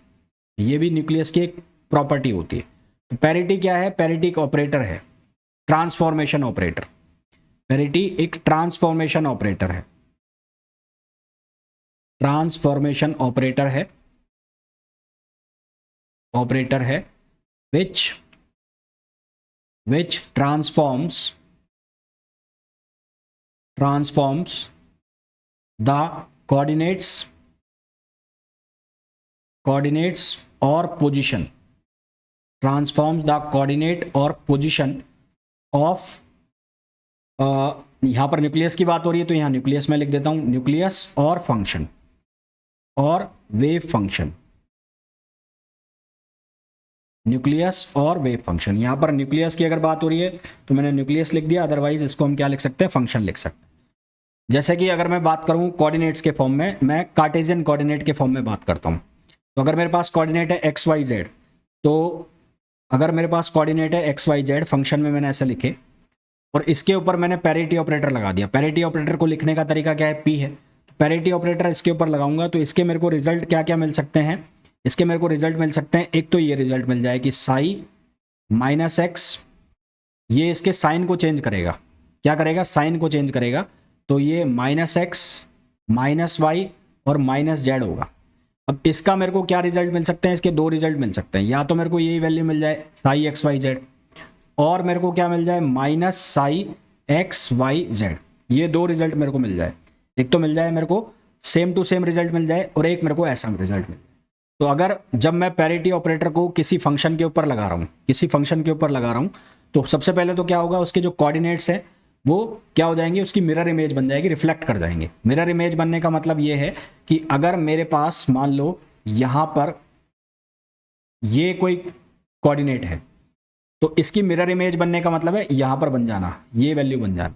ये भी न्यूक्लियस की एक प्रॉपर्टी होती है। तो पैरिटी क्या है, पैरिटी एक ऑपरेटर है, ट्रांसफॉर्मेशन ऑपरेटर। पैरिटी एक ट्रांसफॉर्मेशन ऑपरेटर है, ट्रांसफॉर्मेशन ऑपरेटर है, ऑपरेटर है which transforms the coordinates or position, transforms the coordinate or position of यहां पर न्यूक्लियस की बात हो रही है तो यहां न्यूक्लियस में लिख देता हूं, न्यूक्लियस और फंक्शन और वेव फंक्शन, न्यूक्लियस और वेव फंक्शन। यहां पर न्यूक्लियस की अगर बात हो रही है तो मैंने न्यूक्लियस लिख दिया, अदरवाइज इसको हम क्या लिख सकते हैं, फंक्शन लिख सकते हैं। जैसे कि अगर मैं बात करूं कोऑर्डिनेट्स के फॉर्म में, मैं कार्टेशियन कोऑर्डिनेट के फॉर्म में बात करता हूं। तो अगर मेरे पास कोऑर्डिनेट है एक्स वाई जेड, तो अगर मेरे पास कोऑर्डिनेट है एक्स वाई जेड, फंक्शन में मैंने ऐसे लिखे और इसके ऊपर मैंने पैरिटी ऑपरेटर लगा दिया। पैरिटी ऑपरेटर को लिखने का तरीका क्या है, पी है। पैरिटी ऑपरेटर इसके ऊपर लगाऊंगा तो इसके मेरे को रिजल्ट क्या क्या मिल सकते हैं, इसके मेरे को रिजल्ट मिल सकते हैं, एक तो ये रिजल्ट मिल जाए कि साई माइनस एक्स, ये इसके साइन को चेंज करेगा, क्या करेगा, साइन को चेंज करेगा, तो ये माइनस एक्स माइनस वाई और माइनस जेड होगा। अब इसका मेरे को क्या रिजल्ट मिल सकते हैं, इसके दो रिजल्ट मिल सकते हैं, या तो मेरे को यही वैल्यू मिल जाए साई एक्स वाई जेड, और मेरे को क्या मिल जाए minus psi X Y Z. ये दो रिजल्ट मेरे को मिल जाए, एक तो मिल जाए मेरे को सेम टू सेम रिजल्ट मिल जाए और एक मेरे को ऐसा रिजल्ट मिल जाए। तो अगर जब मैं पैरिटी ऑपरेटर को किसी फंक्शन के ऊपर लगा रहा हूं, किसी फंक्शन के ऊपर लगा रहा हूं, तो सबसे पहले तो क्या होगा, उसके जो कोऑर्डिनेट्स हैं वो क्या हो जाएंगे, उसकी मिरर इमेज बन जाएगी, रिफ्लेक्ट कर जाएंगे। मिरर इमेज बनने का मतलब ये है कि अगर मेरे पास मान लो यहां पर ये कोई कोऑर्डिनेट है तो इसकी मिरर इमेज बनने का मतलब है यहां पर बन जाना, ये वैल्यू बन जाना।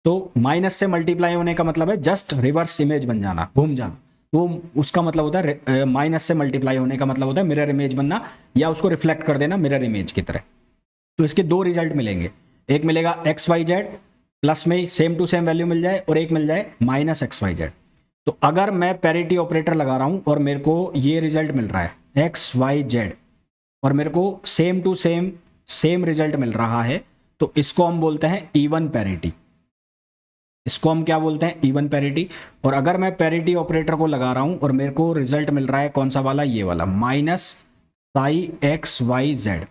तो माइनस से मल्टीप्लाई होने का मतलब है जस्ट रिवर्स इमेज बन जाना, घूम जाना। तो उसका मतलब होता है माइनस से मल्टीप्लाई होने का मतलब होता है मिरर इमेज बनना या उसको रिफ्लेक्ट कर देना मिरर इमेज की तरह। तो इसके दो रिजल्ट मिलेंगे, एक मिलेगा एक्स वाई जेड प्लस में सेम टू सेम वैल्यू मिल जाए और एक मिल जाए माइनस एक्स वाई जेड। तो अगर मैं पैरिटी ऑपरेटर लगा रहा हूं और मेरे को ये रिजल्ट मिल रहा है एक्स वाई जेड और मेरे को सेम टू सेम रिजल्ट मिल रहा है, तो इसको हम बोलते हैं इवन पैरिटी। इसको हम क्या बोलते हैं, इवन पैरिटी। और अगर मैं पैरिटी ऑपरेटर को लगा रहा हूं और मेरे को रिजल्ट मिल रहा है कौन सा वाला, ये वाला minus psi X Y Z,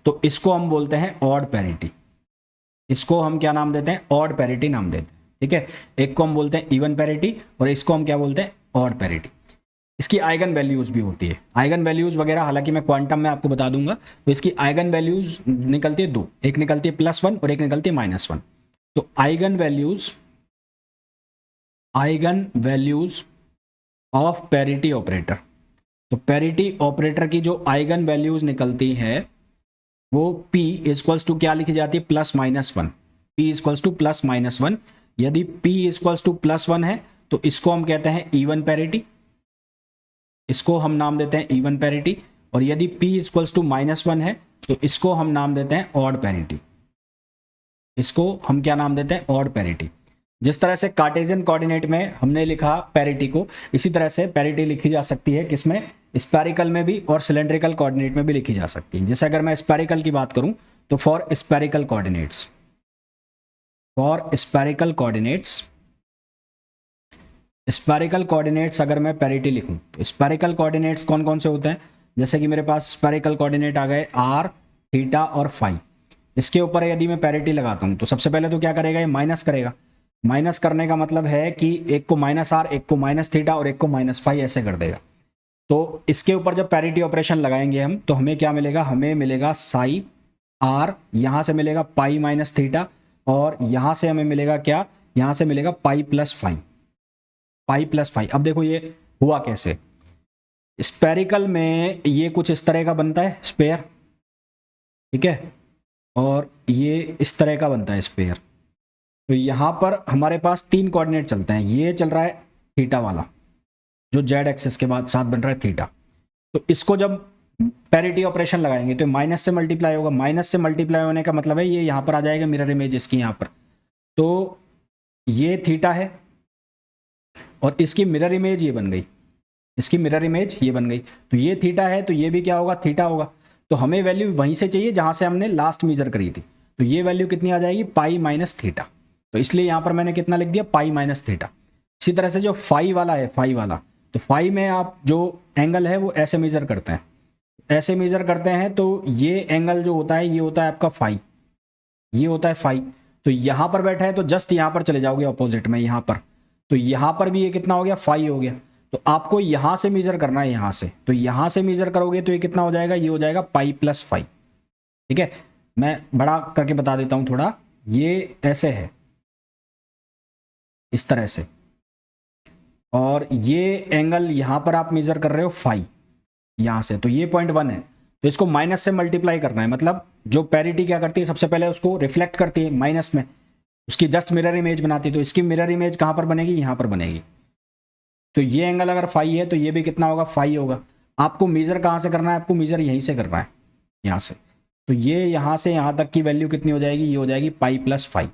तो इसको हम बोलते हैं ऑड पैरिटी। इसको हम क्या नाम देते हैं, ऑड पैरिटी नाम देते हैं। ठीक है, एक को हम बोलते हैं इवन पैरिटी और इसको हम क्या बोलते हैं, ऑड पैरिटी। इसकी आइगन वैल्यूज भी होती है, आइगन वैल्यूज वगैरह हालांकि मैं क्वांटम में आपको बता दूंगा। तो इसकी आइगन वैल्यूज निकलती है दो, एक निकलती है +1 और एक निकलती है -1। तो eigen values of parity operator, तो पैरिटी ऑपरेटर की जो आइगन वैल्यूज निकलती है वो P इक्वल्स टू क्या लिखी जाती है, +-1। P equals to +-1। यदि P इक्वल्स टू +1 है तो इसको हम कहते हैं इवन पैरिटी, इसको हम नाम देते हैं इवन पैरिटी। और यदि P इक्वल्स टू -1 है तो इसको हम नाम देते हैं ऑड पैरिटी। इसको हम क्या नाम देते हैं, ऑड पैरिटी। जिस तरह से कार्टेशियन कोऑर्डिनेट में हमने लिखा पैरिटी को, इसी तरह से पैरिटी लिखी जा सकती है किसमें, स्फेरिकल में भी और सिलेंड्रिकल कोऑर्डिनेट में भी लिखी जा सकती है। जैसे अगर मैं स्फेरिकल की बात करूं तो for spherical coordinates, for spherical coordinates, spherical coordinates अगर मैं पैरिटी लिखूं तो स्पेरिकल कोऑर्डिनेट्स कौन कौन से होते हैं, जैसे कि मेरे पास स्पेरिकल कोऑर्डिनेट आ गए आर, थीटा और फाई। इसके ऊपर यदि मैं पैरिटी लगाता हूं तो सबसे पहले तो क्या करेगा, ये माइनस करेगा। माइनस करने का मतलब है कि एक को माइनस आर, एक को माइनस थीटा और एक को माइनस फाई, ऐसे कर देगा। तो इसके ऊपर जब पैरिटी ऑपरेशन लगाएंगे हम तो हमें क्या मिलेगा, हमें मिलेगा साई आर, यहां से मिलेगा पाई माइनस थीटा और यहां से हमें मिलेगा क्या, यहां से मिलेगा pi plus phi, pi plus phi. अब देखो ये हुआ कैसे, स्पेरिकल में ये कुछ इस तरह का बनता है स्पेयर, ठीक है, और ये इस तरह का बनता है स्पेयर। तो यहां पर हमारे पास तीन कोऑर्डिनेट चलते हैं, ये चल रहा है थीटा वाला जो जेड एक्सिस के बाद साथ बन रहा है थीटा। तो इसको जब पैरिटी ऑपरेशन लगाएंगे तो माइनस से मल्टीप्लाई होगा, माइनस से मल्टीप्लाई होने का मतलब है ये यहां पर आ जाएगा मिरर इमेज इसकी यहां पर। तो ये थीटा है और इसकी मिरर इमेज ये बन गई, इसकी मिरर इमेज ये बन गई। तो ये थीटा है तो ये भी क्या होगा, थीटा होगा। तो हमें वैल्यू वहीं से चाहिए जहां से हमने लास्ट मेजर करी थी। तो ये वैल्यू कितनी आ जाएगी, पाई माइनस थीटा। तो इसलिए यहां पर मैंने कितना लिख दिया, पाई माइनस थीटा। इसी तरह से जो फाई वाला है, फाई वाला, तो फाई में आप जो एंगल है वो ऐसे मेजर करते हैं, ऐसे मेजर करते हैं। तो ये एंगल जो होता है ये होता है आपका फाई, ये होता है फाई। तो यहां पर बैठा है तो जस्ट यहां पर चले जाओगे ऑपोजिट में, यहां पर, तो यहां पर भी ये कितना हो गया, फाई हो गया। तो आपको यहां से मेजर करना है, यहां से, तो यहां से मेजर करोगे तो ये कितना हो जाएगा, ये हो जाएगा पाई प्लस फाई, ठीक है। मैं बड़ा करके बता देता हूं थोड़ा, ये ऐसे है इस तरह से, और ये एंगल यहां पर आप मेजर कर रहे हो फाई यहां से, तो ये 0.1 है। तो इसको माइनस से मल्टीप्लाई करना है, मतलब जो पैरिटी क्या करती है, सबसे पहले उसको रिफ्लेक्ट करती है माइनस में, उसकी जस्ट मिरर इमेज बनाती है। तो इसकी मिरर इमेज कहां पर बनेगी, यहां पर बनेगी। तो ये एंगल अगर फाई है तो ये भी कितना होगा, फाई होगा। आपको मेजर कहां से करना है, आपको मेजर यहीं से करना है, यहां से। तो ये यहां से यहां तक की वैल्यू कितनी हो जाएगी, ये हो जाएगी पाई प्लस फाई।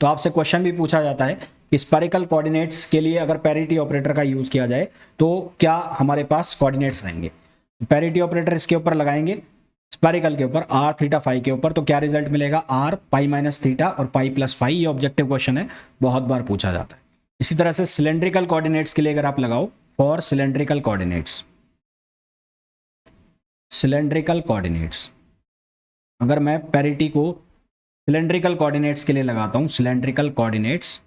तो आपसे क्वेश्चन भी पूछा जाता है कि स्पेरिकल कोऑर्डिनेट्स के लिए अगर पैरिटी ऑपरेटर का यूज किया जाए तो क्या हमारे पास कोऑर्डिनेट्स रहेंगे। पैरिटी ऑपरेटर इसके ऊपर लगाएंगे, स्पेरिकल के ऊपर आर थीटा फाई के ऊपर, तो क्या रिजल्ट मिलेगा, आर पाई माइनस थीटा और पाई प्लस फाई। ये ऑब्जेक्टिव क्वेश्चन है, बहुत बार पूछा जाता है। इसी तरह से सिलेंड्रिकल कोऑर्डिनेट्स के लिए अगर आप लगाओ, for cylindrical coordinates, cylindrical coordinates, अगर मैं पैरिटी को सिलेंड्रिकल कोऑर्डिनेट्स के लिए लगाता हूं, सिलेंड्रिकल कोऑर्डिनेट्स,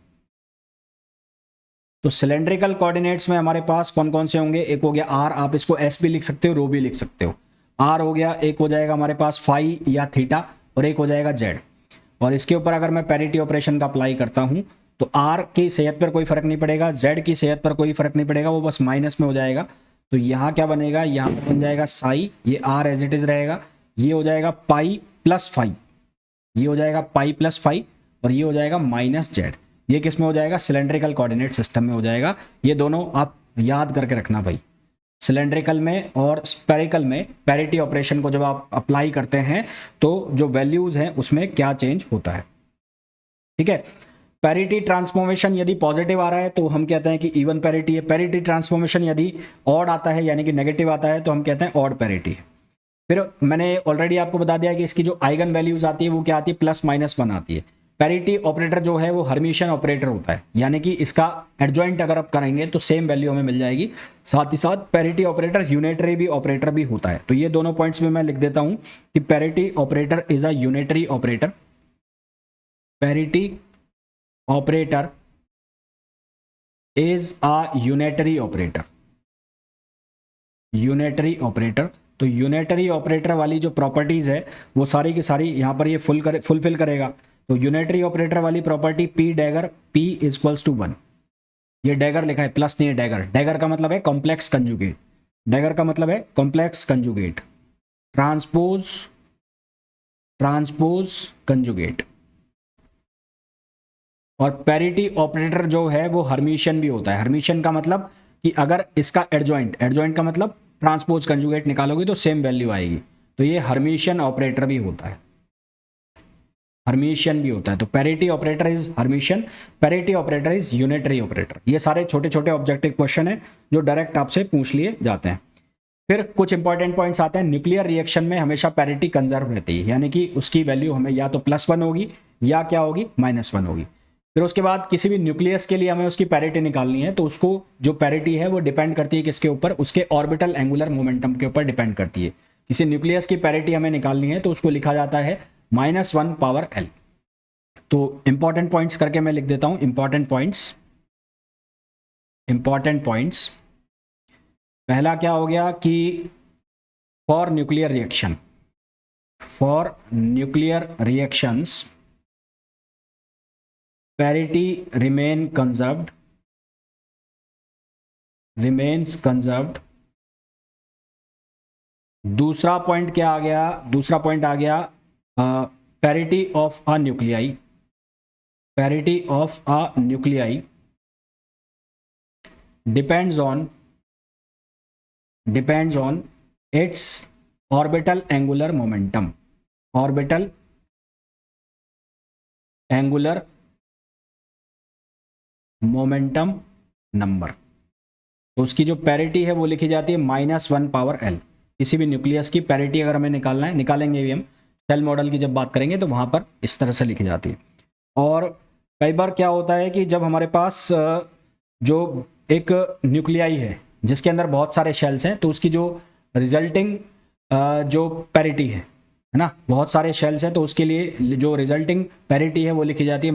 तो सिलेंड्रिकल कोऑर्डिनेट्स में हमारे पास कौन कौन से होंगे, एक हो गया आर, आप इसको एस भी लिख सकते हो, रो भी लिख सकते हो। आर हो गया, एक हो जाएगा हमारे पास फाई या थीटा, और एक हो जाएगा जेड। और इसके ऊपर अगर मैं पैरिटी ऑपरेशन का अप्लाई करता हूं तो आर की सेहत पर कोई फर्क नहीं पड़ेगा, जेड की सेहत पर कोई फर्क नहीं पड़ेगा, वो बस माइनस में हो जाएगा। तो यहाँ क्या बनेगा, यहाँ पर बन जाएगा साई, ये आर एज इट इज रहेगा, ये हो जाएगा पाई प्लस फाई, ये हो जाएगा पाई प्लस फाई, और ये हो जाएगा माइनस जेड। ये किस में हो जाएगा, सिलेंड्रिकल कोऑर्डिनेट सिस्टम में हो जाएगा। ये दोनों आप याद करके रखना भाई, सिलेंड्रिकल में और स्पेरिकल में पैरिटी ऑपरेशन को जब आप अप्लाई करते हैं तो जो वैल्यूज हैं उसमें क्या चेंज होता है, ठीक है। पैरिटी ट्रांसफॉर्मेशन यदि पॉजिटिव आ रहा है तो हम कहते हैं कि इवन पैरिटी है। पैरिटी ट्रांसफॉर्मेशन यदि ऑड आता है यानी कि नेगेटिव आता है तो हम कहते हैं ऑड पैरिटी है। फिर मैंने ऑलरेडी आपको बता दिया कि इसकी जो आइगन वैल्यूज आती है वो क्या आती है, +-1 आती है। पैरिटी ऑपरेटर जो है वो हर्मिशियन ऑपरेटर होता है, यानी कि इसका एडजॉइंट अगर आप करेंगे तो सेम वैल्यू हमें मिल जाएगी। साथ ही साथ पैरिटी ऑपरेटर यूनिटरी भी ऑपरेटर भी होता है। तो ये दोनों पॉइंट्स में मैं लिख देता हूं कि parity operator is a unitary operator, parity operator is a unitary operator, unitary operator. तो यूनिटरी ऑपरेटर वाली जो प्रॉपर्टीज है वो सारी की सारी यहां पर ये फुलफिल करेगा। तो यूनिटरी ऑपरेटर वाली property P dagger, P equals to 1, ये डैगर लिखा है, प्लस नहीं है डैगर। डैगर का मतलब है कॉम्प्लेक्स कंजुगेट, डैगर का मतलब है कॉम्प्लेक्स कंजुगेट, ट्रांसपोज कंजुगेट। और पैरिटी ऑपरेटर जो है वो हर्मिशियन भी होता है। हर्मिशियन का मतलब कि अगर इसका एडजॉइंट का मतलब ट्रांसपोज कंजुगेट निकालोगे तो सेम वैल्यू आएगी। तो ये हर्मिशियन ऑपरेटर भी होता है, हर्मिशियन भी होता है। तो parity operator is Hermitian, parity operator is unitary operator. ये सारे छोटे छोटे ऑब्जेक्टिव क्वेश्चन है जो डायरेक्ट आपसे पूछ लिए जाते हैं। फिर कुछ इंपॉर्टेंट पॉइंट्स आते हैं। न्यूक्लियर रिएक्शन में हमेशा पैरिटी कंजर्व रहती है, यानी कि उसकी वैल्यू हमें या तो +1 होगी या क्या होगी, -1 होगी। फिर उसके बाद किसी भी न्यूक्लियस के लिए हमें उसकी पैरिटी निकालनी है, तो उसको जो पैरिटी है वो डिपेंड करती है किसके ऊपर, उसके ऑर्बिटल एंगुलर मोमेंटम के ऊपर डिपेंड करती है। किसी न्यूक्लियस की पैरिटी हमें निकालनी है तो उसको लिखा जाता है -1 पावर l। तो इंपॉर्टेंट पॉइंट्स करके मैं लिख देता हूं, इंपॉर्टेंट पॉइंट्स। पहला क्या हो गया कि for nuclear reactions parity remains conserved। दूसरा पॉइंट क्या आ गया, दूसरा पॉइंट आ गया parity of a nuclei depends on its orbital angular momentum number. तो उसकी जो पैरिटी है वो लिखी जाती है -1 पावर l। किसी भी न्यूक्लियस की पैरिटी अगर हमें निकालना है, निकालेंगे भी हम शेल मॉडल की जब बात करेंगे तो वहां पर इस तरह से लिखी जाती है। और कई बार क्या होता है कि जब हमारे पास जो एक न्यूक्लियाई है जिसके अंदर बहुत सारे शेल्स हैं, तो उसकी जो रिजल्टिंग जो पैरिटी है ना, बहुत सारे शेल्स हैं, तो उसके लिए जो रिजल्टिंग पैरिटी है वो लिखी जाती है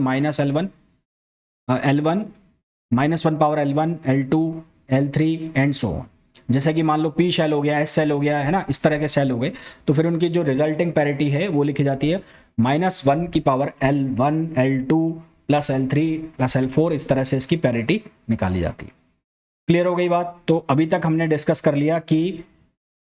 -1 power L1 L2 L3 and so on. जैसे कि मान लो P शेल हो गया, S शेल हो गया, है ना, इस तरह के शेल हो गए, तो फिर उनकी जो रिजल्टिंग पैरिटी है वो लिखी जाती है -1 की power L1 L2 plus L3 plus L4, इस तरह से इसकी पैरिटी निकाली जाती है। क्लियर हो गई बात। तो अभी तक हमने डिस्कस कर लिया कि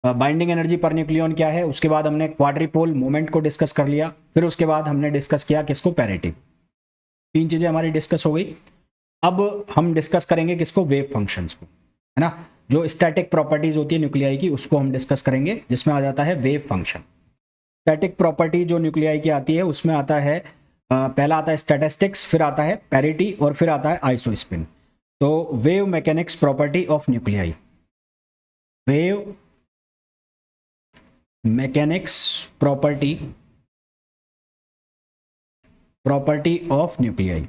बाइंडिंग एनर्जी पर न्यूक्लियन क्या है, उसके बाद हमने क्वाड्रिपोल मोमेंट को डिस्कस कर लिया, फिर उसके बाद हमने डिस्कस किया किसको, पैरिटी। 3 चीजें हमारी डिस्कस हो गई। अब हम डिस्कस करेंगे किसको, वेव फंक्शंस को, है ना। जो स्टैटिक प्रॉपर्टीज होती है न्यूक्लियाई की उसको हम डिस्कस करेंगे, जिसमें आ जाता है वेव फंक्शन। स्टैटिक प्रॉपर्टी जो न्यूक्लियाई की आती है उसमें आता है पहला आता है स्टैटिस्टिक्स, फिर आता है पैरिटी और फिर आता है आइसोस्पिन। तो wave mechanics property of nuclei, wave mechanics property of nuclei.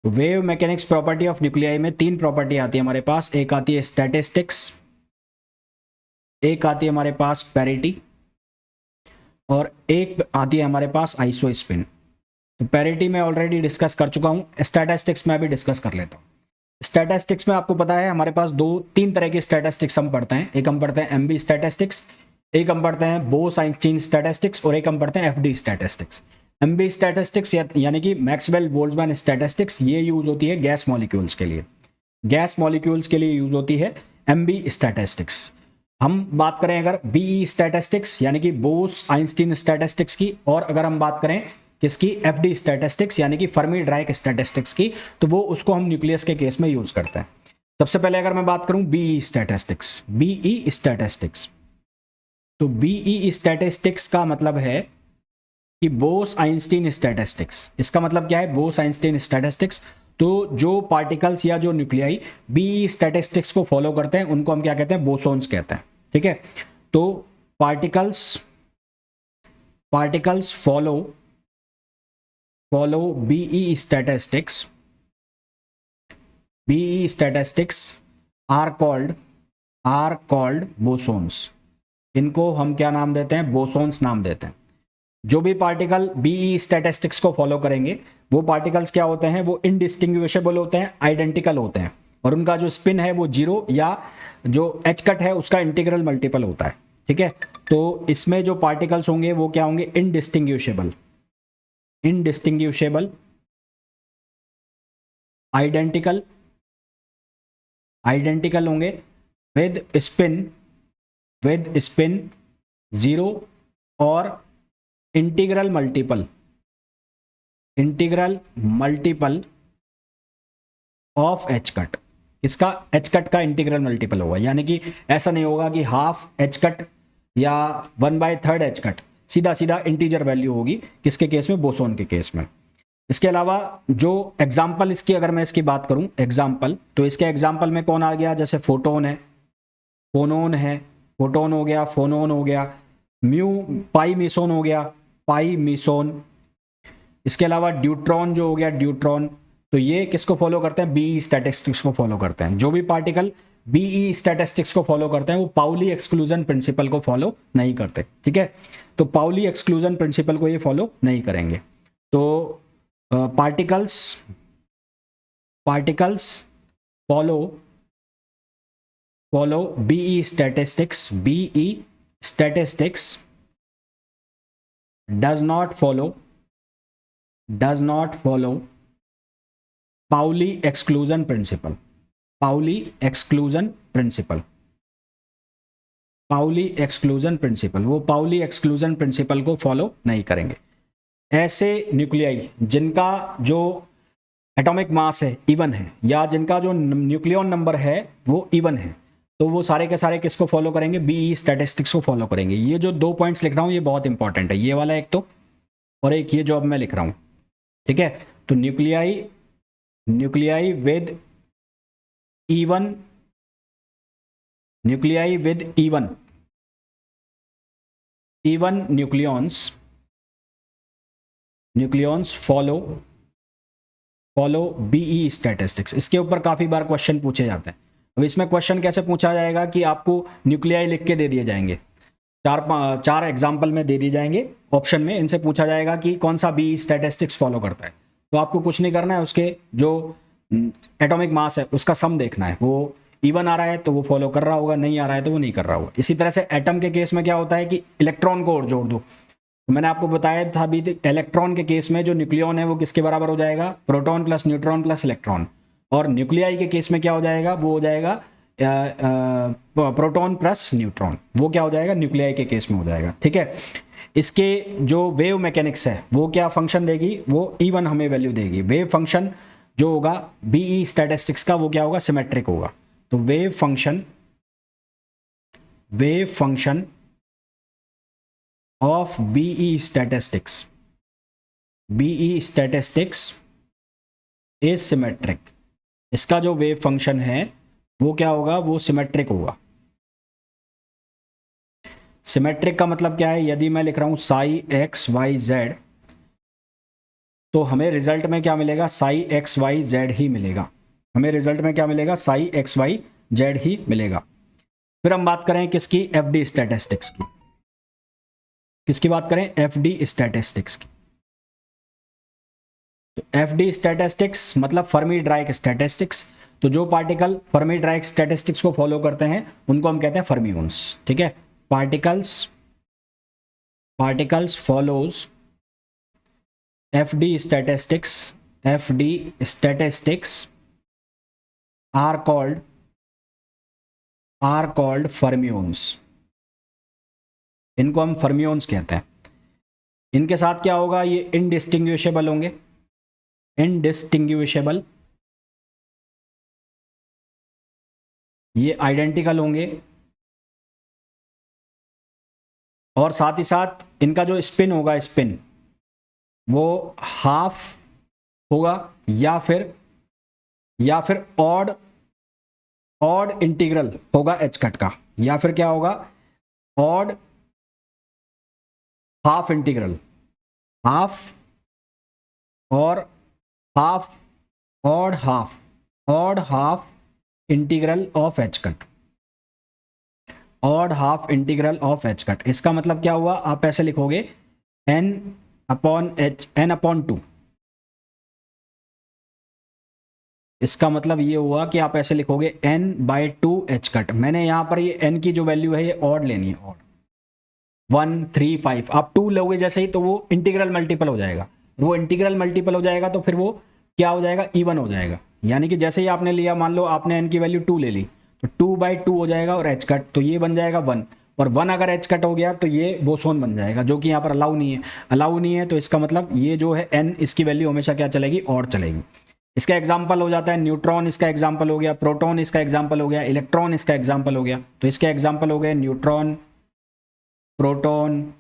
Wave mechanics property of nuclei में 3 प्रॉपर्टी आती है हमारे पास। एक आती है स्टैटिस्टिक्स, एक आती है हमारे पास पैरिटी और एक आती है हमारे पास आइसोस्पिन। तो पैरिटी में ऑलरेडी डिस्कस कर चुका हूं, स्टैटिस्टिक्स में भी डिस्कस कर लेता हूं। स्टैटिस्टिक्स में आपको पता है हमारे पास 2-3 तरह की स्टैटिस्टिक्स हम पढ़ते हैं। एक हम पढ़ते हैं एमबी स्टैटिस्टिक्स, एक हम पढ़ते हैं बोस-आइंस्टीन स्टैटिस्टिक्स और एक हम पढ़ते हैं एफडी स्टैटिस्टिक्स। एमबी स्टैटिस्टिक्स यानी कि मैक्सवेल बोल्ट्जमैन स्टैटिस्टिक्स, ये यूज होती है गैस मॉलिक्यूल्स के लिए, गैस मॉलिक्यूल्स के लिए यूज होती है एमबी स्टैटिस्टिक्स। हम बात करें अगर बीई स्टैटिस्टिक्स यानी कि बोस आइंस्टीन स्टैटिस्टिक्स की, और अगर हम बात करें किसकी, एफडी स्टैटिस्टिक्स यानी कि फर्मी डायक स्टैटिस्टिक्स की, तो वो उसको हम न्यूक्लियस के केस में यूज करते हैं। सबसे पहले अगर मैं बात करूं बीई स्टैटिस्टिक्स, तो बीई स्टैटिस्टिक्स का मतलब है कि बोस आइंस्टीन स्टैटिस्टिक्स। इसका मतलब क्या है, बोस आइंस्टीन स्टैटिस्टिक्स। तो जो पार्टिकल्स या जो न्यूक्लियाई बीई स्टैटिस्टिक्स को फॉलो करते हैं उनको हम क्या कहते हैं, बोसोन्स कहते हैं। ठीक है, तो particles follow be statistics are called bosons. इनको हम क्या नाम देते हैं, बोसोन्स नाम देते हैं। जो भी पार्टिकल बीई स्टैटिस्टिक्स को फॉलो करेंगे वो पार्टिकल्स क्या होते हैं, वो इनडिस्टिंग्विशेबल होते हैं, आइडेंटिकल होते हैं, और उनका जो स्पिन है वो 0 या जो एच कट है उसका इंटीग्रल मल्टीपल होता है। ठीक है, तो इसमें जो पार्टिकल्स होंगे वो क्या होंगे, इनडिस्टिंग्विशेबल, आइडेंटिकल होंगे विद स्पिन 0 और integral multiple of H cut. इसका एच कट का इंटीग्रल मल्टीपल होगा, यानी कि ऐसा नहीं होगा कि हाफ एच कट या 1/3 एच कट, सीधा सीधा इंटीजर वैल्यू होगी किसके केस में, बोसोन के केस में। इसके अलावा जो एग्जाम्पल इसकी अगर मैं इसकी बात करूं एग्जाम्पल, तो इसके एग्जाम्पल में कौन आ गया, जैसे फोटोन है, फोनोन है, फोटोन हो गया, फोनोन हो गया, पाई मीसोन हो गया, पाई मीसोन, इसके अलावा ड्यूट्रॉन जो हो गया, ड्यूट्रॉन, तो ये किसको फॉलो करते हैं? बीई स्टैटिस्टिक्स को फॉलो करते हैं। जो भी पार्टिकल बीई स्टैटिस्टिक्स को फॉलो करते हैं वो पाउली एक्सक्लूजन प्रिंसिपल को फॉलो नहीं करते, ठीक है। तो पाउली एक्सक्लूजन प्रिंसिपल को ये फॉलो नहीं करेंगे। तो particles follow be statistics does not follow Pauli exclusion principle। Pauli exclusion principle, वो पाउली एक्सक्लूजन प्रिंसिपल को फॉलो नहीं करेंगे। ऐसे न्यूक्लियाई जिनका जो एटॉमिक मास है इवन है, या जिनका जो न्यूक्लियॉन नंबर है वो इवन है, तो वो सारे के सारे किसको फॉलो करेंगे? बीई स्टैटिस्टिक्स को फॉलो करेंगे। ये जो 2 पॉइंट्स लिख रहा हूं ये बहुत इंपॉर्टेंट है, ये वाला एक तो, और एक ये जो अब मैं लिख रहा हूं, ठीक है। तो nuclei with even nucleons follow be statistics. इसके ऊपर काफी बार क्वेश्चन पूछे जाते हैं। अब इसमें क्वेश्चन कैसे पूछा जाएगा कि आपको न्यूक्लियाई लिख के दे दिए जाएंगे, चार एग्जाम्पल में दे दिए जाएंगे ऑप्शन में, इनसे पूछा जाएगा कि कौन सा बीई स्टैटिस्टिक्स फॉलो करता है। तो आपको कुछ नहीं करना है, उसके जो एटॉमिक मास है उसका सम देखना है, वो इवन आ रहा है तो वो फॉलो कर रहा होगा, नहीं आ रहा है तो वो नहीं कर रहा होगा। इसी तरह से एटम के केस में क्या होता है कि इलेक्ट्रॉन को और जोड़ दो, तो मैंने आपको बताया था अभी, इलेक्ट्रॉन के केस में जो न्यूक्लियॉन है वो किसके बराबर हो जाएगा? Proton plus neutron plus electron. और न्यूक्लियाई के केस में क्या हो जाएगा? वो हो जाएगा प्रोटॉन प्लस न्यूट्रॉन। वो क्या हो जाएगा? न्यूक्लियाई के केस में हो जाएगा, ठीक है। इसके जो वेव मैकेनिक्स है वो क्या फंक्शन देगी? वो इवन हमें वैल्यू देगी। वेव फंक्शन जो होगा बीई स्टैटिस्टिक्स का वो क्या होगा? सिमेट्रिक होगा। तो wave function of BE statistics is symmetric. इसका जो वेव फंक्शन है वो क्या होगा? वो सिमेट्रिक होगा। सिमेट्रिक का मतलब क्या है? यदि मैं लिख रहा हूं साई एक्स वाई जेड, तो हमें रिजल्ट में क्या मिलेगा? साई एक्स वाई जेड ही मिलेगा। हमें रिजल्ट में क्या मिलेगा? साई एक्स वाई जेड ही मिलेगा। फिर हम बात करें किसकी? एफडी स्टैटिस्टिक्स की। किसकी बात करें? एफडी स्टैटिस्टिक्स की। तो एफडी स्टैटिस्टिक्स मतलब फर्मी डायराक स्टैटिस्टिक्स। तो जो पार्टिकल फर्मी डायराक स्टैटिस्टिक्स को फॉलो करते हैं उनको हम कहते हैं फर्मिओन्स, ठीक है। Particles follows F D statistics are called fermions. इनको हम फर्मिओन्स कहते हैं। इनके साथ क्या होगा? ये इनडिस्टिंग्विशेबल होंगे, ये आइडेंटिकल होंगे, और साथ ही साथ इनका जो स्पिन होगा, स्पिन वो हाफ होगा, या फिर ऑड इंटीग्रल होगा एच कट का, या फिर क्या होगा? ऑड हाफ इंटीग्रल, हाफ और half, odd half integral of H cut, odd half integral of H cut. इसका मतलब क्या हुआ? आप ऐसे लिखोगे n/2। इसका मतलब ये हुआ कि आप ऐसे लिखोगे n/2 एच कट। मैंने यहां पर ये n की जो वैल्यू है ये ऑड लेनी है, ऑड 1 3 5। आप 2 लोगे जैसे ही तो वो इंटीग्रल मल्टीपल हो जाएगा, वो इंटीग्रल मल्टीपल हो जाएगा तो फिर वो क्या हो जाएगा? इवन हो जाएगा। यानी कि जैसे ही आपने लिया, मान लो आपने n की वैल्यू 2 ले ली, तो 2/2 हो जाएगा, और एच कट तो ये बन जाएगा 1, और 1 अगर एच कट हो गया तो ये बोसोन बन जाएगा, जो कि यहाँ पर अलाउ नहीं है। तो इसका मतलब ये जो है n, इसकी वैल्यू हमेशा क्या चलेगी? ऑड चलेगी। इसका एग्जाम्पल हो जाता है न्यूट्रॉन, इसका एग्जाम्पल हो गया प्रोटॉन, इसका एग्जाम्पल हो गया इलेक्ट्रॉन, इसका एग्जाम्पल हो गया। तो इसके एग्जाम्पल हो गए न्यूट्रॉन, प्रोटॉन,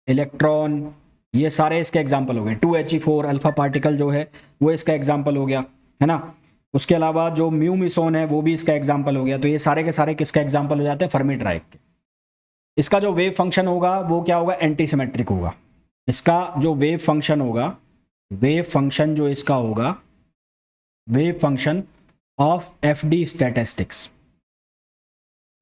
इलेक्ट्रॉन, ये सारे इसके एग्जाम्पल हो गए। 2He4 अल्फा पार्टिकल जो है वो इसका एग्जाम्पल हो गया, है ना। उसके अलावा जो म्यू मिसोन है वो भी इसका एग्जाम्पल हो गया। तो ये सारे के सारे किसका एग्जाम्पल हो जाते हैं? फर्मी डायराक के। इसका जो वेव फंक्शन होगा वो क्या होगा? एंटी सिमेट्रिक होगा। इसका जो वेव फंक्शन होगा, वेव फंक्शन जो इसका होगा, wave function of F D statistics,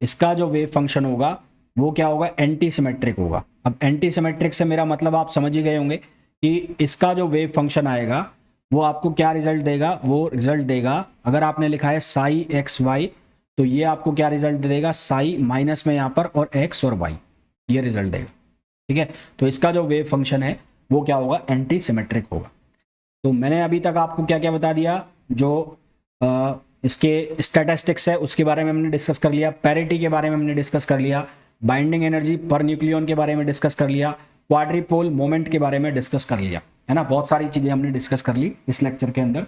इसका जो वेव फंक्शन होगा वो क्या होगा, एंटी सिमेट्रिक होगा। अब एंटी सिमेट्रिक से मेरा मतलब आप समझ ही गए होंगे कि इसका जो वेव फंक्शन आएगा वो आपको क्या रिजल्ट देगा, वो रिजल्ट देगा, अगर आपने लिखा है साई एक्स वाई तो ये आपको क्या रिजल्ट देगा, साई माइनस में यहाँ पर और एक्स और वाई, ये रिजल्ट देगा। ठीक है, तो इसका जो वेव फंक्शन है वो क्या होगा, एंटी सिमेट्रिक होगा। तो मैंने अभी तक आपको क्या क्या बता दिया, जो इसके स्टैटिस्टिक्स है उसके बारे में हमने डिस्कस कर लिया, पैरिटी के बारे में हमने डिस्कस कर लिया, बाइंडिंग एनर्जी पर न्यूक्लियन के बारे में डिस्कस कर लिया, क्वाड्रिपोल मोमेंट के बारे में डिस्कस कर लिया, है ना। बहुत सारी चीजें हमने डिस्कस कर ली इस लेक्चर के अंदर।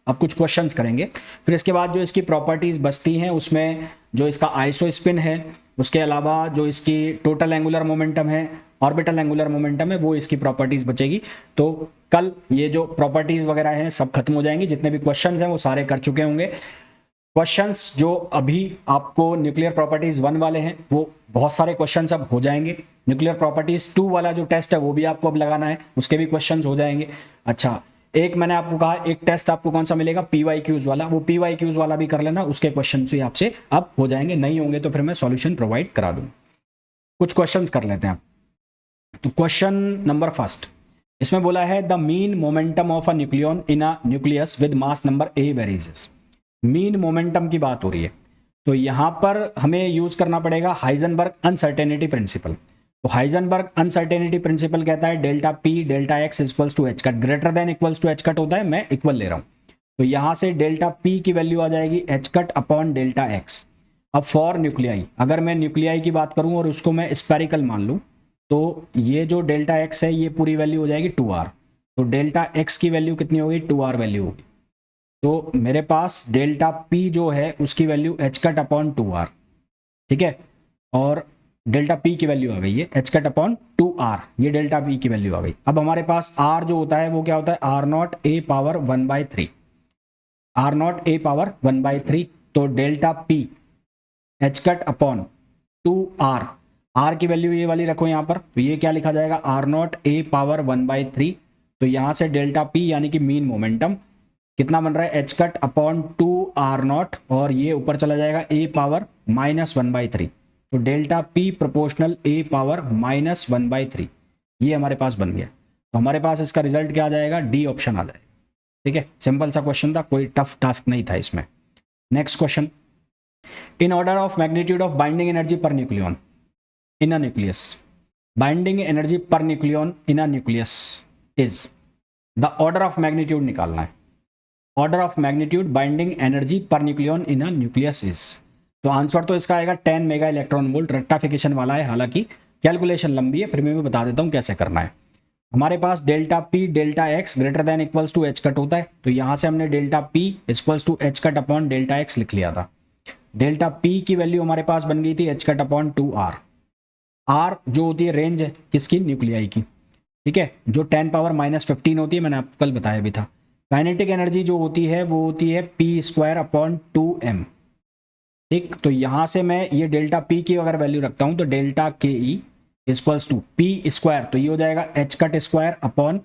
अब कुछ क्वेश्चंस करेंगे, फिर इसके बाद जो इसकी प्रॉपर्टीज बचती हैं उसमें जो इसका आइसो स्पिन है, उसके अलावा जो इसकी टोटल एंगुलर मोमेंटम है, ऑर्बिटल एंगुलर मोमेंटम है, वो इसकी प्रॉपर्टीज बचेगी। तो कल ये जो प्रॉपर्टीज वगैरह हैं सब खत्म हो जाएंगी, जितने भी क्वेश्चंस हैं वो सारे कर चुके होंगे। क्वेश्चंस जो अभी आपको न्यूक्लियर प्रॉपर्टीज 1 वाले हैं वो बहुत सारे क्वेश्चंस अब हो जाएंगे। न्यूक्लियर प्रॉपर्टीज 2 वाला जो टेस्ट है वो भी आपको अब लगाना है, उसके भी क्वेश्चंस हो जाएंगे। अच्छा, एक मैंने आपको कहा एक टेस्ट आपको कौन सा मिलेगा, PYQs वाला, वो PYQs वाला भी कर लेना, उसके क्वेश्चन भी आपसे अब हो जाएंगे। नहीं होंगे तो फिर मैं सॉल्यूशन प्रोवाइड करा दूंगा। कुछ क्वेश्चंस कर लेते हैं। तो क्वेश्चन नंबर फर्स्ट, इसमें बोला है the mean momentum of a nucleon in a nucleus with mass number A varies. Mean momentum की बात हो रही है, तो यहां पर हमें यूज करना पड़ेगा हाइजेनबर्ग अनसर्टेनिटी प्रिंसिपल। तो हाइजेनबर्ग अनसर्टेनिटी प्रिंसिपल कहता है delta P delta X equals to H cut, greater than equals to H cut होता है, मैं इक्वल ले रहा हूं। तो यहां से डेल्टा पी की वैल्यू आ जाएगी H cut upon delta x. अब फॉर न्यूक्लियाई, अगर मैं न्यूक्लियाई की बात करूं और उसको मैं स्पेरिकल मान लूं, तो ये जो डेल्टा एक्स है ये पूरी वैल्यू हो जाएगी 2r। तो डेल्टा एक्स की वैल्यू कितनी होगी, 2r वैल्यू होगी। तो मेरे पास डेल्टा पी जो है उसकी value H cut upon 2r, ठीक है, और डेल्टा पी की वैल्यू आ गई है एच कट अपॉन 2r, ये डेल्टा पी की वैल्यू आ गई। अब हमारे पास r जो होता है वो क्या होता है, R naught A power 1/3, R naught A power 1/3। तो delta P H cut upon 2r, r की वैल्यू ये वाली रखो यहाँ पर, तो ये क्या लिखा जाएगा, आर नॉट ए पावर 1/3। तो यहाँ से डेल्टा पी यानी कि मीन मोमेंटम कितना बन रहा है, एच कट अपॉन 2r0, और ये ऊपर चला जाएगा ए पावर -1/3। तो डेल्टा पी प्रोपोर्शनल ए पावर -1/3, ये हमारे पास बन गया। तो हमारे पास इसका रिजल्ट क्या आ जाएगा, डी ऑप्शन आ जाएगा। ठीक है, सिंपल सा क्वेश्चन था, कोई टफ टास्क नहीं था इसमें। Next question, in order of magnitude of binding energy per nucleon in a nucleus, binding energy per nucleon in a nucleus is, the order of magnitude निकालना है, order of magnitude binding energy per nucleon in a nucleus is. तो answer तो इसका आएगा 10 mega electron volt, rectification वाला है, हालांकि calculation लंबी है, फिर मैं बता देता हूं कैसे करना है। हमारे पास delta P delta X greater than equals to H cut होता है, तो यहां से हमने delta P equals to H cut upon delta X लिख लिया था। डेल्टा पी की वैल्यू हमारे पास बन गई थी H cut upon 2r। Are जो होती है रेंज है किसकी, न्यूक्लियाई की, ठीक है, जो 10 पावर -15 होती है, मैंने आपको कल बताया भी था। काइनेटिक एनर्जी जो होती है वो होती है p² अपॉन 2m। ठीक, तो यहां से मैं ये डेल्टा p की अगर वैल्यू रखता हूं तो डेल्टा के ई इक्वल्स टू p², तो ये हो जाएगा H cut square upon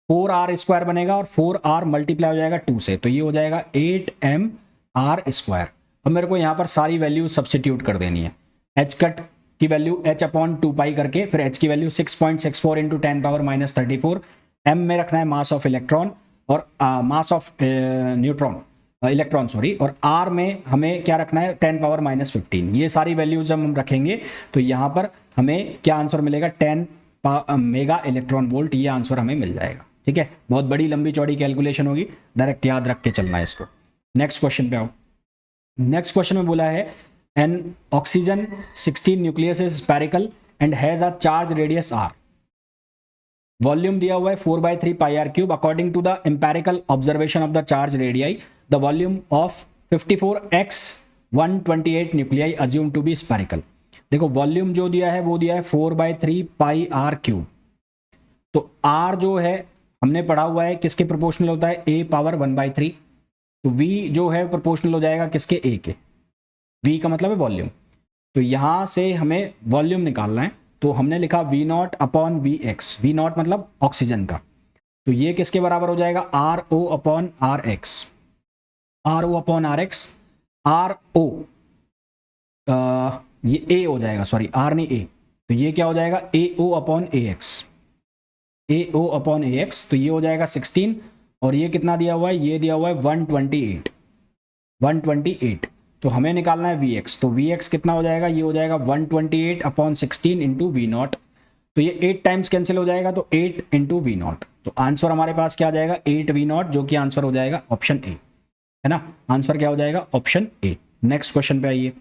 4r² बनेगा, और 4r मल्टीप्लाई हो जाएगा 2 से, तो ये हो जाएगा 8mr²। अब मेरे को यहाँ पर सारी वैल्यू सब्सटीट्यूट कर देनी है, एच कट की वैल्यू h अपॉन 2 पाई करके, फिर h की वैल्यू 6.64 इंटू 10 पावर -34, m में रखना है मास ऑफ इलेक्ट्रॉन और mass of neutron electron sorry, और r में हमें क्या रखना है 10 पावर -15। ये सारी वैल्यूज जब हम रखेंगे तो यहाँ पर हमें क्या आंसर मिलेगा, 10 मेगा इलेक्ट्रॉन वोल्ट, ये आंसर हमें मिल जाएगा। ठीक है, बहुत बड़ी लंबी चौड़ी कैलकुलेशन होगी, डायरेक्ट याद रख के चलना है इसको। नेक्स्ट क्वेश्चन पे आओ। नेक्स्ट क्वेश्चन में बोला है an oxygen 16 nucleus is spherical and has a charge radius r, volume दिया हुआ है 4/3 pi r cube, according to the empirical observation of the charge radii the volume of 54x 128 nuclei assumed to be spherical। देखो volume जो दिया है वो दिया है 4/3 pi r cube, तो r जो है हमने पढ़ा हुआ है किसके प्रोपोर्शनल होता है, a पावर 1/3, तो v जो है प्रोपोर्शनल हो जाएगा किसके, a के, v का मतलब है वॉल्यूम। तो यहां से हमें वॉल्यूम निकालना है, तो हमने लिखा V naught upon V X, V naught मतलब ऑक्सीजन का, तो ये किसके बराबर हो जाएगा, R O upon R X, R O upon R X, R O ये ए हो जाएगा, सॉरी आर नहीं ए, तो ये क्या हो जाएगा ए ओ अपॉन ए एक्स, ए ओ अपॉन ए एक्स, तो ये हो जाएगा 16 और ये कितना दिया हुआ है, ये दिया हुआ है 128, 128, तो हमें निकालना है वी एक्स, तो वी एक्स कितना हो जाएगा, ये हो जाएगा 128 अपॉन 16 इंटू वी नॉट, तो ये 8 टाइम्स कैंसिल हो जाएगा, तो 8 इंटू वी नॉट, तो आंसर हमारे पास क्या आ जाएगा 8 वी नॉट, जो कि आंसर हो जाएगा ऑप्शन ए, है ना, आंसर क्या हो जाएगा ऑप्शन ए। नेक्स्ट क्वेश्चन पे आइए,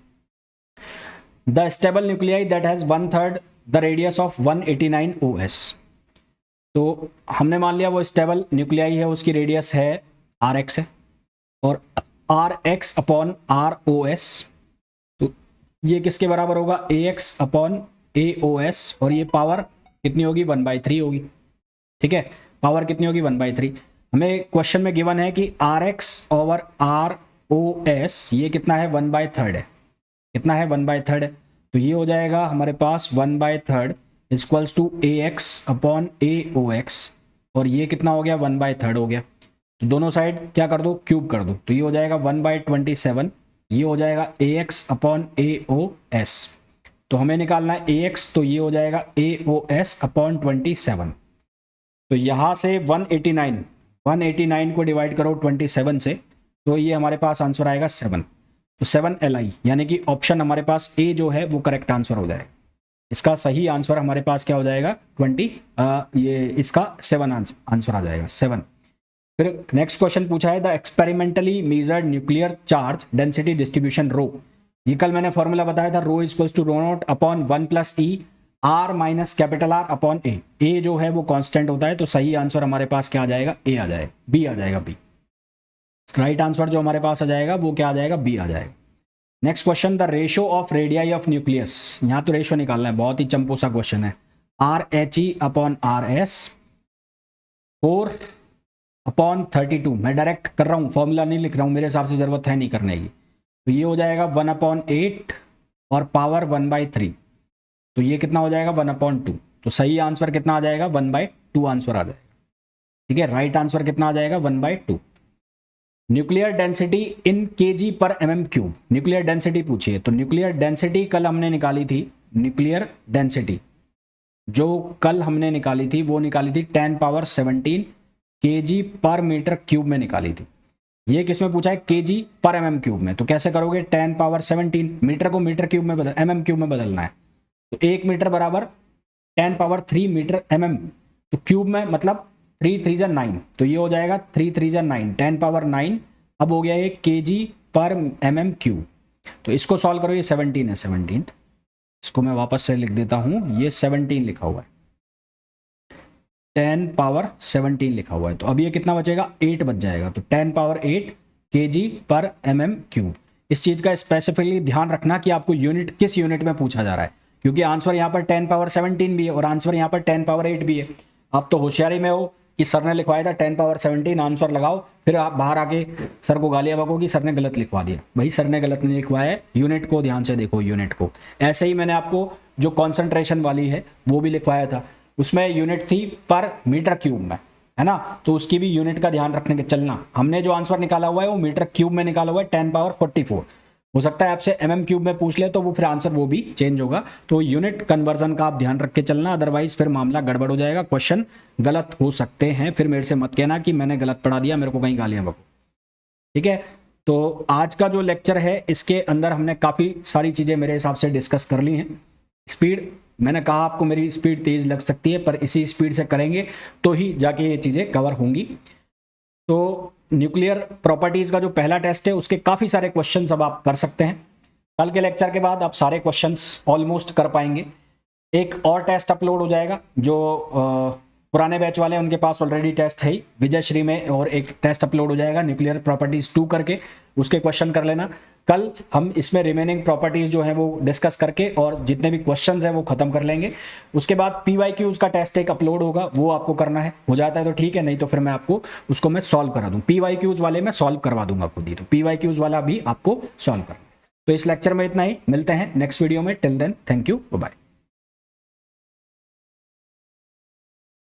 the stable nuclei that has 1/3 the radius of 189 OS, तो हमने मान लिया वो स्टेबल न्यूक्लियाई है, उसकी रेडियस है आर एक्स है और R X upon R O S, तो ये किसके बराबर होगा A X upon A O S, और ये पावर कितनी होगी 1/3 होगी, ठीक है, पावर कितनी होगी 1/3। हमें क्वेश्चन में गिवन है कि R X over R O S ये कितना है 1/3 है, कितना है 1/3 है, तो ये हो जाएगा हमारे पास 1/3 equals to A X upon A O X, और ये कितना हो गया 1/3 हो गया, तो दोनों साइड क्या कर दो क्यूब कर दो, तो ये हो जाएगा 1/27, ये हो जाएगा ए X upon A O S, तो हमें निकालना है ए एक्स, तो ये हो जाएगा ए ओ एस अपॉन 27, तो यहाँ से 189 को डिवाइड करो 27 से, तो ये हमारे पास आंसर आएगा 7, तो 7 Li, यानी कि ऑप्शन हमारे पास ए जो है वो करेक्ट आंसर हो जाएगा, इसका सही आंसर हमारे पास क्या हो जाएगा 20, ये इसका 7 आंसर आ जाएगा 7। फिर नेक्स्ट क्वेश्चन पूछा है the experimentally measured nuclear charge density distribution rho, ये कल मैंने फॉर्मूला बताया था, rho equals to rho not upon 1 plus E R minus capital R upon A जो है वो कांस्टेंट होता है, तो सही आंसर हमारे पास क्या आ जाएगा ए आ जाएगा, बी आ जाएगा, बी राइट आंसर जो हमारे पास आ जाएगा वो क्या आ जाएगा बी आ जाएगा। Next question the ratio of radii of nucleus, यहाँ तो रेशो निकालना है, बहुत ही चंपू सा क्वेश्चन है, R H E upon R S 4/32, मैं डायरेक्ट कर रहा हूँ, फॉर्मूला नहीं लिख रहा हूँ, मेरे हिसाब से जरूरत है नहीं करने की, तो ये हो जाएगा 1/8 और पावर 1/3, तो ये कितना हो जाएगा 1/2, तो सही आंसर कितना आ जाएगा 1/2 आंसर आ जाएगा, ठीक है, राइट आंसर कितना आ जाएगा 1/2। न्यूक्लियर डेंसिटी इन केजी पर mm क्यूब, न्यूक्लियर डेंसिटी पूछिए, तो न्यूक्लियर डेंसिटी कल हमने निकाली थी, न्यूक्लियर डेंसिटी जो कल हमने निकाली थी वो निकाली थी 10⁻17 kg पर मीटर क्यूब में निकाली थी, ये किस में पूछा है kg पर mm क्यूब में, तो कैसे करोगे 10⁻17 मीटर को मीटर क्यूब में बदल mm क्यूब में बदलना है, तो 1 मीटर बराबर 10⁻3 मीटर mm, तो क्यूब में मतलब 3 3 9, तो ये हो जाएगा 3 3 9 10⁻9, अब हो गया ये kg पर mm क्यूब, तो इसको सॉल्व करो, ये 17 है 17, इसको मैं वापस से लिख देता हूं, ये 17 लिखा हुआ है, 10⁻17 लिखा हुआ है, तो अब ये कितना बचेगा 8 बच जाएगा, तो 10⁻8 kg पर mm क्यूब। इस चीज का स्पेसिफिकली ध्यान रखना कि आपको यूनिट किस यूनिट में पूछा जा रहा है, क्योंकि आंसर यहाँ पर 10⁻17 भी है और आंसर यहाँ पर 10⁻8 भी है। आप तो होशियारी में हो कि सर ने लिखवाया था 10⁻17 आंसर लगाओ, फिर आप बाहर आके सर को गालियां बको कि सर ने गलत लिखवा दिया, भाई सर ने गलत नहीं लिखवाया है, यूनिट को ध्यान से देखो, यूनिट को। ऐसे ही मैंने आपको जो कॉन्सेंट्रेशन वाली है वो भी लिखवाया था, उसमें यूनिट थी पर मीटर क्यूब में, है ना, तो उसकी भी यूनिट का ध्यान रखने के चलना। हमने जो आंसर निकाला हुआ है वो मीटर क्यूब में निकाला हुआ है 10⁻44, हो सकता है आपसे mm क्यूब में पूछ ले तो वो फिर आंसर वो भी चेंज होगा, तो यूनिट कन्वर्जन का आप ध्यान रख के चलना, अदरवाइज फिर मामला गड़बड़ हो जाएगा, क्वेश्चन गलत हो सकते हैं, फिर मेरे से मत कहना कि मैंने गलत पढ़ा दिया, मेरे को कहीं गालियां बको, ठीक है। तो आज का जो लेक्चर है इसके अंदर हमने काफ़ी सारी चीज़ें मेरे हिसाब से डिस्कस कर ली हैं। स्पीड मैंने कहा आपको मेरी स्पीड तेज लग सकती है, पर इसी स्पीड से करेंगे तो ही जाके ये चीज़ें कवर होंगी। तो न्यूक्लियर प्रॉपर्टीज का जो पहला टेस्ट है उसके काफ़ी सारे क्वेश्चंस अब आप कर सकते हैं, कल के लेक्चर के बाद आप सारे क्वेश्चंस ऑलमोस्ट कर पाएंगे। एक और टेस्ट अपलोड हो जाएगा, जो पुराने बैच वाले हैं उनके पास ऑलरेडी टेस्ट है ही, विजय श्री में, और एक टेस्ट अपलोड हो जाएगा न्यूक्लियर प्रॉपर्टीज 2 करके, उसके क्वेश्चन कर लेना। कल हम इसमें रिमेनिंग प्रॉपर्टीज जो है वो डिस्कस करके और जितने भी क्वेश्चंस हैं वो खत्म कर लेंगे। उसके बाद PYQs का टेस्ट एक अपलोड होगा, वो आपको करना है, हो जाता है तो ठीक है, नहीं तो फिर मैं आपको उसको मैं सॉल्व करा दूं, PYQs वाले मैं सॉल्व करवा दूंगा खुद ही, तो PYQs वाला भी आपको सॉल्व करना है। तो इस लेक्चर में इतना ही, मिलते हैं नेक्स्ट वीडियो में, till then thank you, bye.